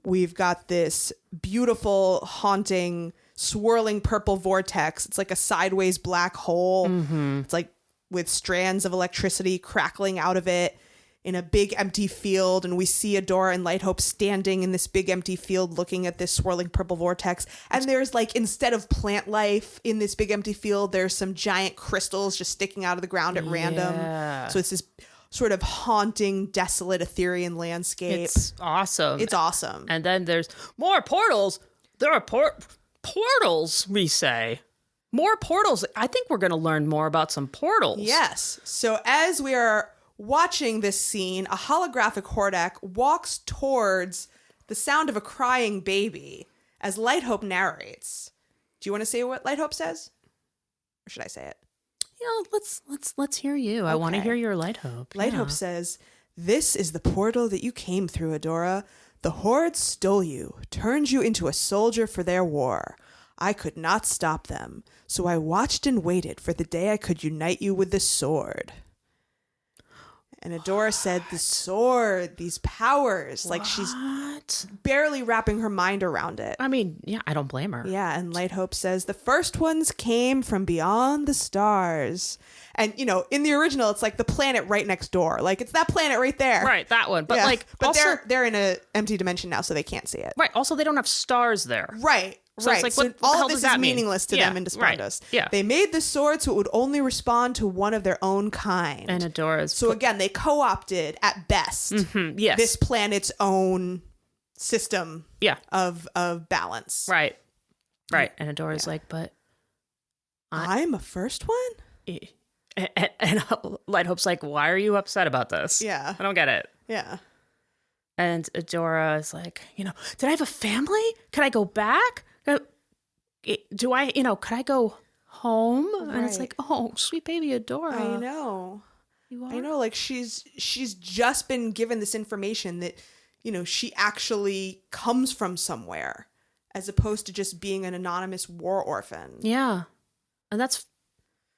We've got this beautiful, haunting, swirling purple vortex. It's like a sideways black hole. Mm-hmm. It's like with strands of electricity crackling out of it in a big empty field, and we see Adora and Lighthope standing in this big empty field looking at this swirling purple vortex. And there's like, instead of plant life in this big empty field, there's some giant crystals just sticking out of the ground at random. So it's this sort of haunting, desolate Etherean landscape. It's awesome. It's awesome. And then there's more portals. There are portals, we say. More portals. I think we're going to learn more about some portals. Yes. So as we are watching this scene, a holographic Hordak walks towards the sound of a crying baby as Lighthope narrates. Do you want to say what Lighthope says? Or should I say it? Yeah, let's hear you. I want to hear your Lighthope. Lighthope says, "This is the portal that you came through, Adora. The Horde stole you, turned you into a soldier for their war. I could not stop them, so I watched and waited for the day I could unite you with the sword." And Adora said, the sword, these powers, like she's barely wrapping her mind around it. I mean, yeah, I don't blame her. Yeah, and Lighthope says, "The first ones came from beyond the stars." And, you know, in the original, it's like the planet right next door. Like, it's that planet right there. Right, that one. But, like, but also, they're in an empty dimension now, so they can't see it. Right, also, they don't have stars there. Right. So right. it's like, so what the all hell of this does that is mean? meaningless to them in Despondos. Right. Yeah. They made the sword so it would only respond to one of their own kind. And Adora's... So again, they co-opted, at best, yes. this planet's own system yeah. of balance. Right. Right. And Adora's like, but... I'm a first one? And Lighthope's like, why are you upset about this? Yeah. I don't get it. Yeah. And Adora is like, you know, did I have a family? Could I go back? Do I, you know, could I go home? Right. And it's like, oh, sweet baby Adora. I know. You are? I know, like she's just been given this information that, you know, she actually comes from somewhere as opposed to just being an anonymous war orphan. Yeah. And that's,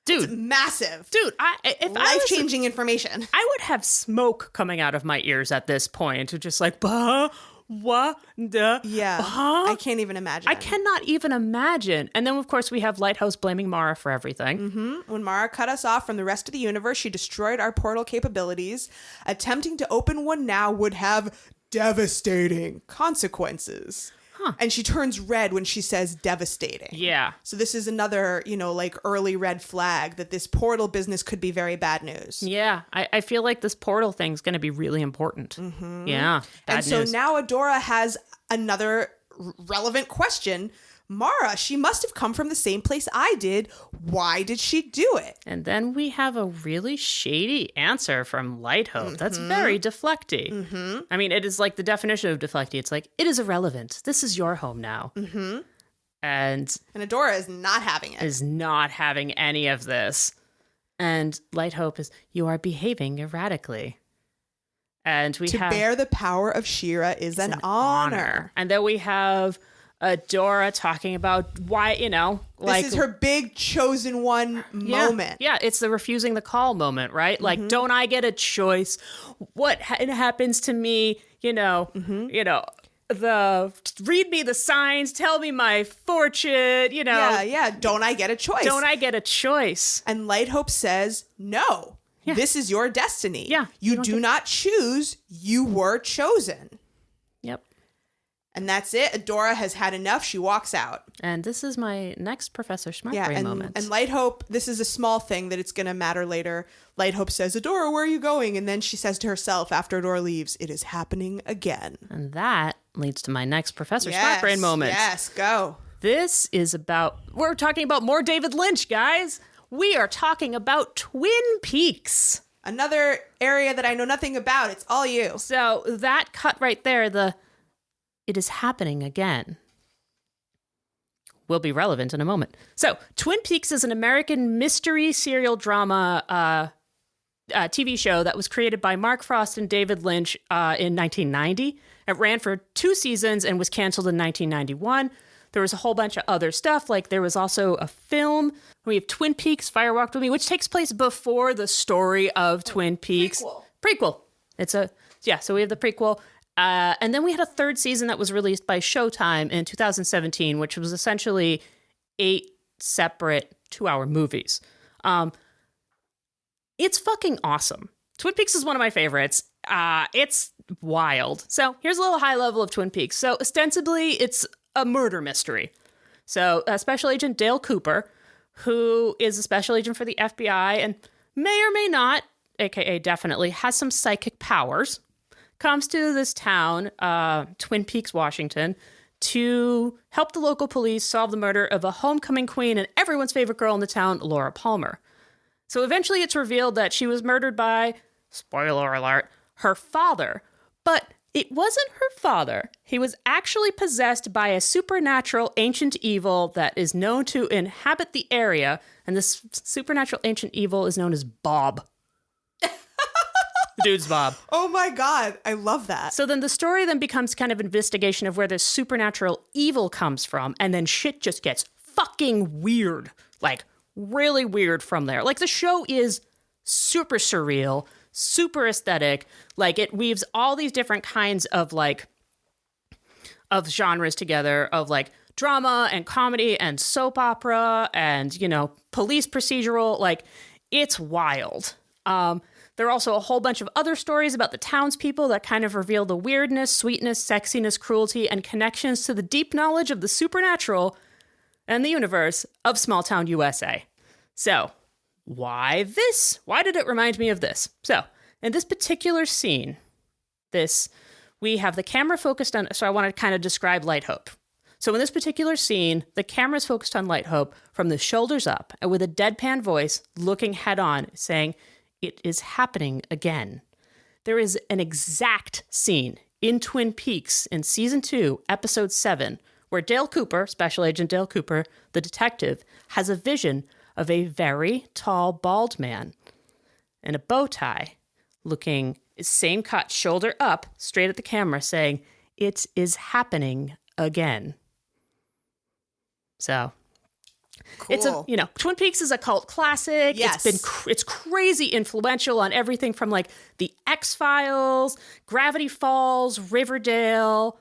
dude. It's massive. Dude, if life-changing information. I would have smoke coming out of my ears at this point. Just like, bah, what, the, yeah. bah? I can't even imagine. I cannot even imagine. And then, of course, we have Lighthouse blaming Mara for everything. Mm-hmm. When Mara cut us off from the rest of the universe, she destroyed our portal capabilities. Attempting to open one now would have devastating consequences. Huh. And she turns red when she says devastating. Yeah. So this is another, you know, like early red flag that this portal business could be very bad news. Yeah. I feel like this portal thing's going to be really important. Mm-hmm. Yeah. And so now Adora has another relevant question. Mara, she must have come from the same place I did. Why did she do it? And then we have a really shady answer from Lighthope. That's very deflecty. Mm-hmm. I mean, it is like the definition of deflecty. It's like, it is irrelevant. This is your home now. Mm-hmm. And Adora is not having it. Is not having any of this. And Lighthope is, you are behaving erratically. And we have... To bear the power of She-Ra is an honor. And then we have... Adora talking about why, you know, like... This is her big chosen one moment. Yeah, it's the refusing the call moment, right? Mm-hmm. Like, don't I get a choice? What happens to me, you know, read me the signs, tell me my fortune, you know. Yeah, don't I get a choice? Don't I get a choice? And Lighthope says, no, this is your destiny. Yeah. You do not choose, you were chosen. Yep. And that's it. Adora has had enough. She walks out. And this is my next Professor Smartbrain moment. And Lighthope, this is a small thing that it's going to matter later. Lighthope says, Adora, where are you going? And then she says to herself after Adora leaves, it is happening again. And that leads to my next Professor Smartbrain moment. Yes, go. This is about, we're talking about more David Lynch, guys. We are talking about Twin Peaks. Another area that I know nothing about. It's all you. So that cut right there, it is happening again, will be relevant in a moment. So, Twin Peaks is an American mystery serial drama TV show that was created by Mark Frost and David Lynch in 1990. It ran for 2 seasons and was canceled in 1991. There was a whole bunch of other stuff, like there was also a film. We have Twin Peaks, Fire Walked With Me, which takes place before the story of Twin Peaks. Prequel. So we have the prequel. And then we had a 3rd season that was released by Showtime in 2017, which was essentially 8 separate 2-hour movies. It's fucking awesome. Twin Peaks is one of my favorites. It's wild. So here's a little high level of Twin Peaks. So ostensibly, it's a murder mystery. So Special Agent Dale Cooper, who is a special agent for the FBI and may or may not aka Definitely, has some psychic powers, comes to this town, Twin Peaks, Washington, to help the local police solve the murder of a homecoming queen and everyone's favorite girl in the town, Laura Palmer. So eventually it's revealed that she was murdered by, spoiler alert, her father. But it wasn't her father. He was actually possessed by a supernatural ancient evil that is known to inhabit the area. And this supernatural ancient evil is known as Bob. The dude's Bob. Oh my God. I love that. So then the story then becomes kind of an investigation of where this supernatural evil comes from. And then shit just gets fucking weird. Like, really weird from there. Like, the show is super surreal, super aesthetic. Like, it weaves all these different kinds of, like, of genres together, of, like, drama and comedy and soap opera and, you know, police procedural. Like, it's wild. There are also a whole bunch of other stories about the townspeople that kind of reveal the weirdness, sweetness, sexiness, cruelty, and connections to the deep knowledge of the supernatural and the universe of small town USA. So, why this? Why did it remind me of this? So, in this particular scene, we have the camera focused on, so I want to kind of describe Light Hope. So in this particular scene, the camera's focused on Light Hope from the shoulders up and with a deadpan voice looking head on saying, "It is happening again." There is an exact scene in Twin Peaks in season 2, episode 7, where Dale Cooper, Special Agent Dale Cooper, the detective, has a vision of a very tall, bald man in a bow tie looking same cut, shoulder up, straight at the camera saying, "It is happening again." So Cool. it's a, you know, Twin Peaks is a cult classic. Yes. It's crazy influential on everything from like the X-Files, Gravity Falls, Riverdale.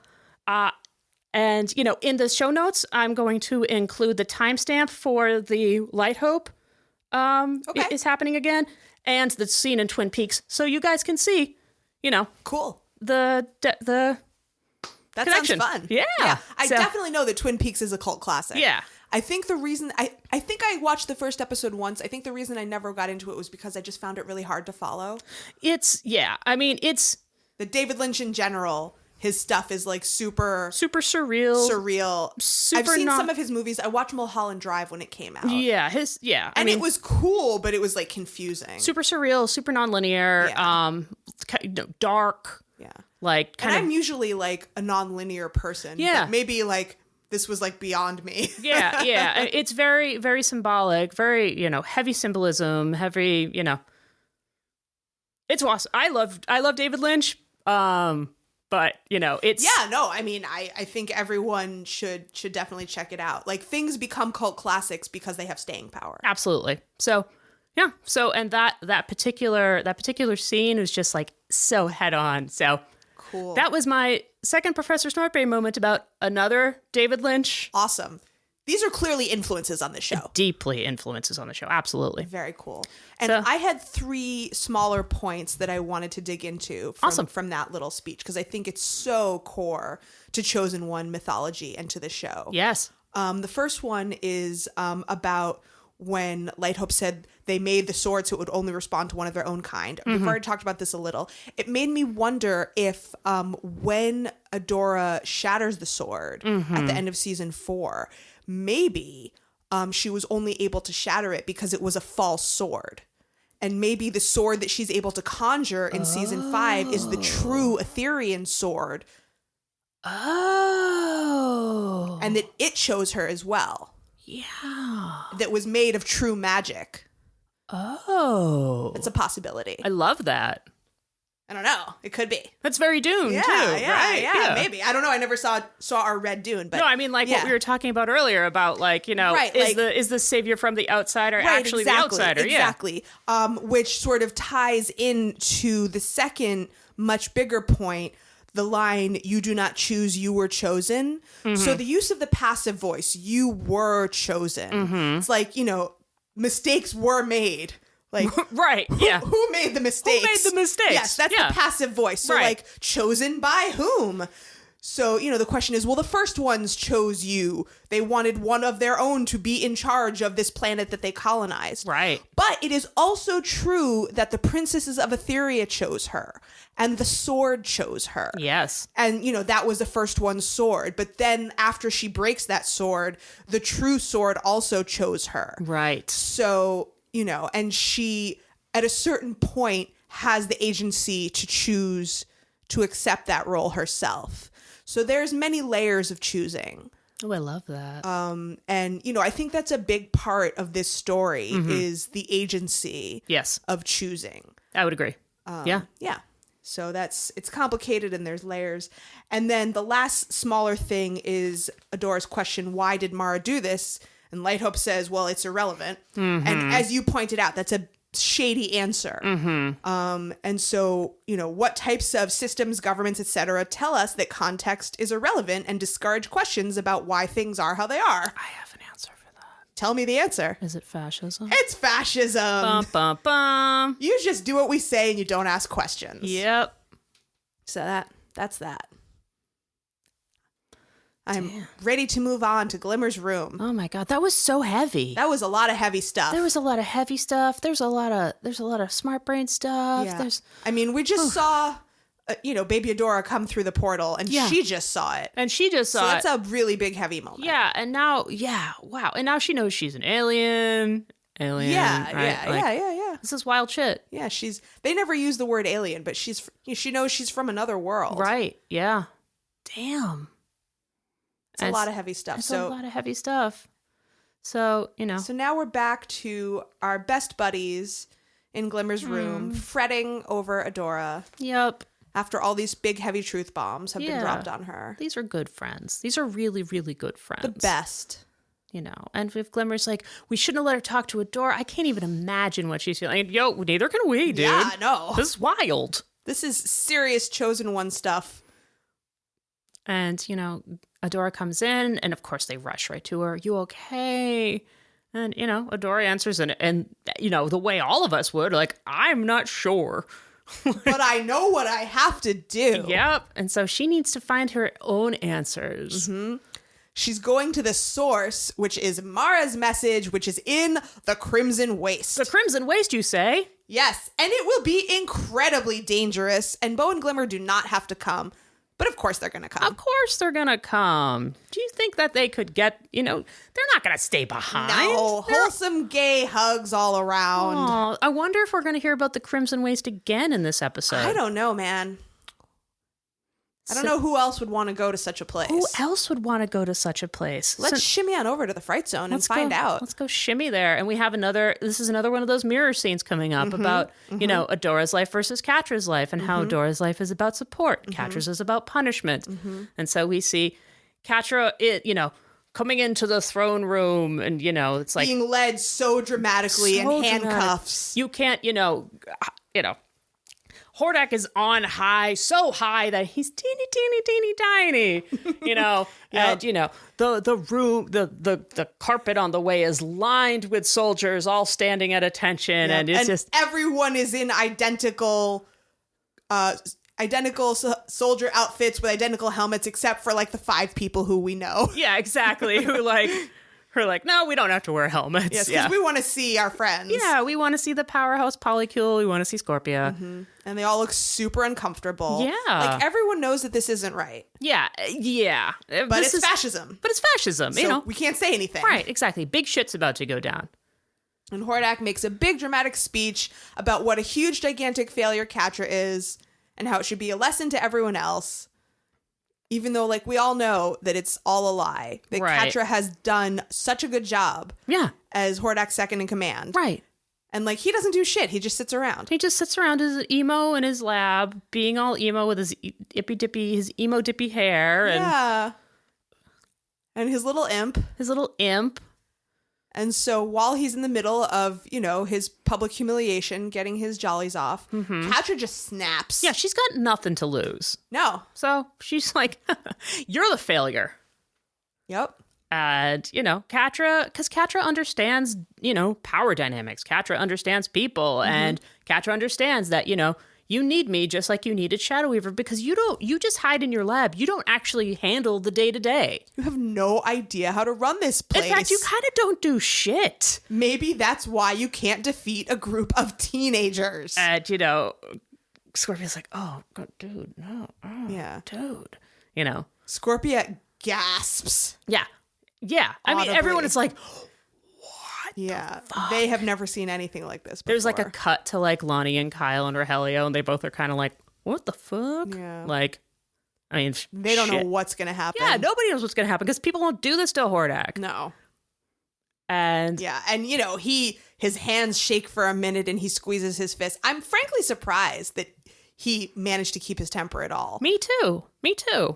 And, you know, in the show notes, I'm going to include the timestamp for the Light Hope is happening again and the scene in Twin Peaks. So you guys can see, you know, cool. The That connection. sounds fun. Yeah. I definitely know that Twin Peaks is a cult classic. Yeah. I think the reason I think I watched the first episode once. I think the reason I never got into it was because I just found it really hard to follow. I mean, it's the David Lynch in general. His stuff is like super surreal. I've seen some of his movies. I watched Mulholland Drive when it came out. Yeah, I mean, it was cool, but it was like confusing. Super surreal, super nonlinear, dark. Yeah. Like kind I'm usually like a nonlinear person. Yeah. But maybe like this was like beyond me. yeah. It's very, very symbolic, very, you know, heavy symbolism, heavy, you know. It's awesome. I love David Lynch. But, you know, it's... Yeah, no, I mean, I think everyone should definitely check it out. Like, things become cult classics because they have staying power. Absolutely. So, yeah. So, and that particular scene was just, like, so head-on. So, cool. That was my second Professor Snortbay moment about another David Lynch. Awesome. These are clearly influences on the show. Deeply influences on the show. Absolutely. Very cool. And I had 3 smaller points that I wanted to dig into from that little speech, because I think it's so core to Chosen One mythology and to the show. Yes. The first one is about when Light Hope said they made the sword so it would only respond to one of their own kind. We've already talked about this a little. It made me wonder if when Adora shatters the sword at the end of season 4, maybe she was only able to shatter it because it was a false sword. And maybe the sword that she's able to conjure in season 5 is the true Etherean sword. Oh. And that it chose her as well. Yeah. That was made of true magic. Oh. It's a possibility. I love that. I don't know. It could be. That's very Dune, too. Yeah, maybe. I don't know. I never saw our red Dune, but no, I mean, like what we were talking about earlier about, like, you know, right, is the savior from the outsider actually the outsider? Exactly. Which sort of ties into the second, much bigger point, the line, "You do not choose, you were chosen." So the use of the passive voice, "you were chosen." It's like, you know, mistakes were made. Like, right, yeah. Who made the mistakes? Who made the mistakes? Yes, that's the passive voice. So, like, chosen by whom? So, the question is, well, the first ones chose you. They wanted one of their own to be in charge of this planet that they colonized. Right. But it is also true that the princesses of Etheria chose her, and the sword chose her. Yes. And, that was the first one's sword. But then after she breaks that sword, the true sword also chose her. Right. So, and she, at a certain point, has the agency to choose to accept that role herself. So there's many layers of choosing. Oh, I love that. And, I think that's a big part of this story is the agency yes. of choosing. I would agree. Yeah. Yeah. So it's complicated and there's layers. And then the last smaller thing is Adora's question, why did Mara do this? And Lighthope says, well, it's irrelevant. And as you pointed out, that's a shady answer. And so, what types of systems, governments, etc., tell us that context is irrelevant and discourage questions about why things are how they are? I have an answer for that. Tell me the answer. Is it fascism? It's fascism. Bum, bum, bum. You just do what we say and you don't ask questions. Yep. So that's that. I'm ready to move on to Glimmer's room. Oh my god, that was so heavy. That was a lot of heavy stuff. There was a lot of heavy stuff. There's a lot of smart brain stuff. Yeah. We just saw Baby Adora come through the portal and she just saw it. And she just saw so it. That's a really big heavy moment. Yeah, and now wow. And now she knows she's an alien. Yeah, right? yeah. This is wild shit. Yeah, they never use the word alien, but she knows she's from another world. Right. Yeah. Damn. It's a lot of heavy stuff. It's a lot of heavy stuff. So, So now we're back to our best buddies in Glimmer's room, fretting over Adora. Yep. After all these big, heavy truth bombs have been dropped on her. These are good friends. These are really, really good friends. The best. And if Glimmer's like, we shouldn't have let her talk to Adora, I can't even imagine what she's feeling. Yo, neither can we, dude. Yeah, no. This is wild. This is serious Chosen One stuff. And, Adora comes in, and of course they rush right to her. You okay? And, Adora answers, and the way all of us would, like, I'm not sure. But I know what I have to do. Yep. And so she needs to find her own answers. Mm-hmm. She's going to the source, which is Mara's message, which is in the Crimson Waste. The Crimson Waste, you say? Yes, and it will be incredibly dangerous, and Bo and Glimmer do not have to come. But of course they're going to come. Of course they're going to come. Do you think that they could get, they're not going to stay behind? No, wholesome gay hugs all around. Oh, I wonder if we're going to hear about the Crimson Waste again in this episode. I don't know, man. I don't know who else would want to go to such a place. Who else would want to go to such a place? Let's shimmy on over to the Fright Zone and find out. Let's go shimmy there. And we have this is another one of those mirror scenes coming up about, Adora's life versus Catra's life and how Adora's life is about support. Catra's is about punishment. And so we see Catra, coming into the throne room and, it's like being led so dramatically in handcuffs. You can't, Hordak is on high, so high that he's teeny, tiny, Yep. And, the room, the carpet on the way is lined with soldiers all standing at attention. Yep. And it's just everyone is in identical soldier outfits with identical helmets, except for like the 5 people who we know. Yeah, exactly. Who are like, no, we don't have to wear helmets. Yes, because we want to see our friends. Yeah, we want to see the powerhouse Polycule. We want to see Scorpia. And they all look super uncomfortable. Yeah. Like, everyone knows that this isn't right. Yeah. But it's fascism. But it's fascism, so we can't say anything. Right, exactly. Big shit's about to go down. And Hordak makes a big dramatic speech about what a huge, gigantic failure Catra is and how it should be a lesson to everyone else. Even though, we all know that it's all a lie. That Catra has done such a good job as Hordak's second in command. Right. And, he doesn't do shit. He just sits around. He just sits around as emo in his lab, being all emo with his his emo dippy hair. And his little imp. And so while he's in the middle of, his public humiliation, getting his jollies off, Catra just snaps. Yeah, she's got nothing to lose. No. So she's like, you're the failure. Yep. And, Catra, because Catra understands, power dynamics. Catra understands people. And Catra understands that, you need me just like you needed Shadow Weaver because you just hide in your lab. You don't actually handle the day-to-day. You have no idea how to run this place. In fact, you kind of don't do shit. Maybe that's why you can't defeat a group of teenagers. And, Scorpia's like, oh, God, dude, no. Oh, yeah. Dude. Scorpia gasps. Yeah. Yeah. I mean, everyone is like, yeah, they have never seen anything like this before. There's like a cut to like Lonnie and Kyle and Rogelio, and they both are kind of like, what the fuck? Yeah. Like, I mean, they don't know what's going to happen. Yeah, nobody knows what's going to happen because people won't do this to Hordak. No. And yeah, and his hands shake for a minute and he squeezes his fist. I'm frankly surprised that he managed to keep his temper at all. Me too.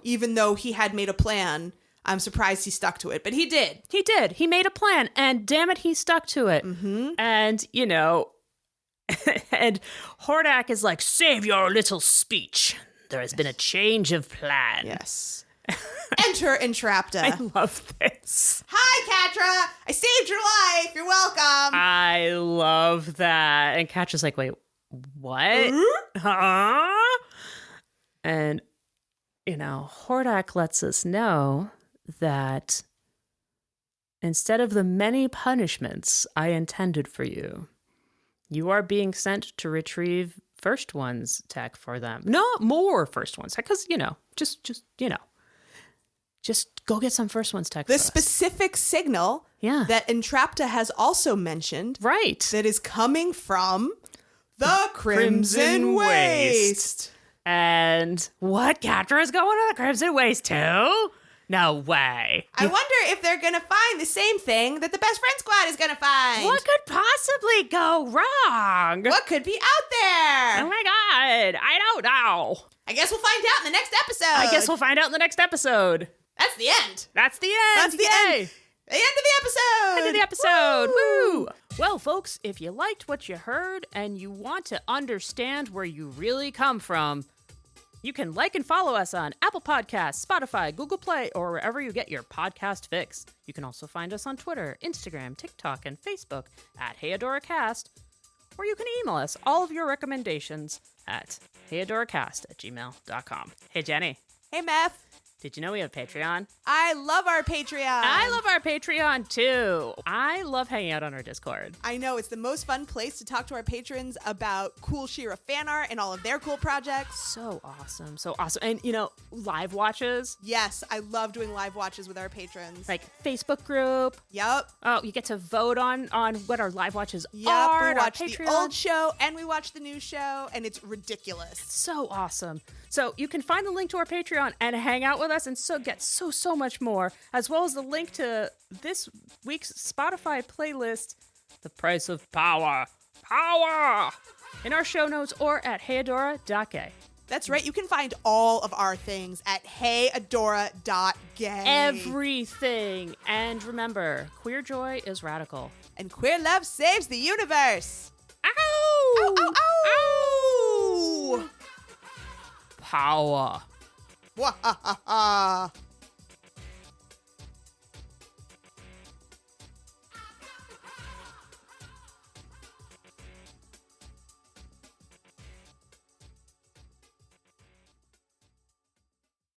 Even though he had made a plan, I'm surprised he stuck to it, but he did. He made a plan, and damn it, he stuck to it. Mm-hmm. And, and Hordak is like, save your little speech. There has been a change of plan. Yes. Enter Entrapta. I love this. Hi, Catra. I saved your life. You're welcome. I love that. And Catra's like, wait, what? Huh? And, Hordak lets us know that instead of the many punishments I intended for you, you are being sent to retrieve First One's tech for them. No, more First One's tech, because, just go get some First One's tech. The specific signal that Entrapta has also mentioned. Right. That is coming from the Crimson Waste. And what? Catra is going to the Crimson Waste too? No way. I wonder if they're going to find the same thing that the Best Friend Squad is going to find. What could possibly go wrong? What could be out there? Oh my God. I don't know. I guess we'll find out in the next episode. That's the end. That's the end. Yay. The end of the episode. End of the episode. Woo. Woo. Well, folks, if you liked what you heard and you want to understand where you really come from, you can like and follow us on Apple Podcasts, Spotify, Google Play, or wherever you get your podcast fix. You can also find us on Twitter, Instagram, TikTok, and Facebook at HeyAdoraCast, or you can email us all of your recommendations at heyadoracast@gmail.com. Hey, Jenny. Hey, Meth. Did you know we have Patreon? I love our Patreon. I love our Patreon, too. I love hanging out on our Discord. I know. It's the most fun place to talk to our patrons about cool She-Ra fan art and all of their cool projects. So awesome. So awesome. And, live watches. Yes, I love doing live watches with our patrons. Like Facebook group. Yep. Oh, you get to vote on what our live watches yep, are. We watch the old show and we watch the new show, and it's ridiculous. So awesome. So you can find the link to our Patreon and hang out with us and get so much more, as well as the link to this week's Spotify playlist, The Price of Power, in our show notes or at heyadora.gay. That's right. You can find all of our things at heyadora.gay. Everything. And remember, queer joy is radical. And queer love saves the universe. Ow! Ow, ow, ow! Power. Wahahaha.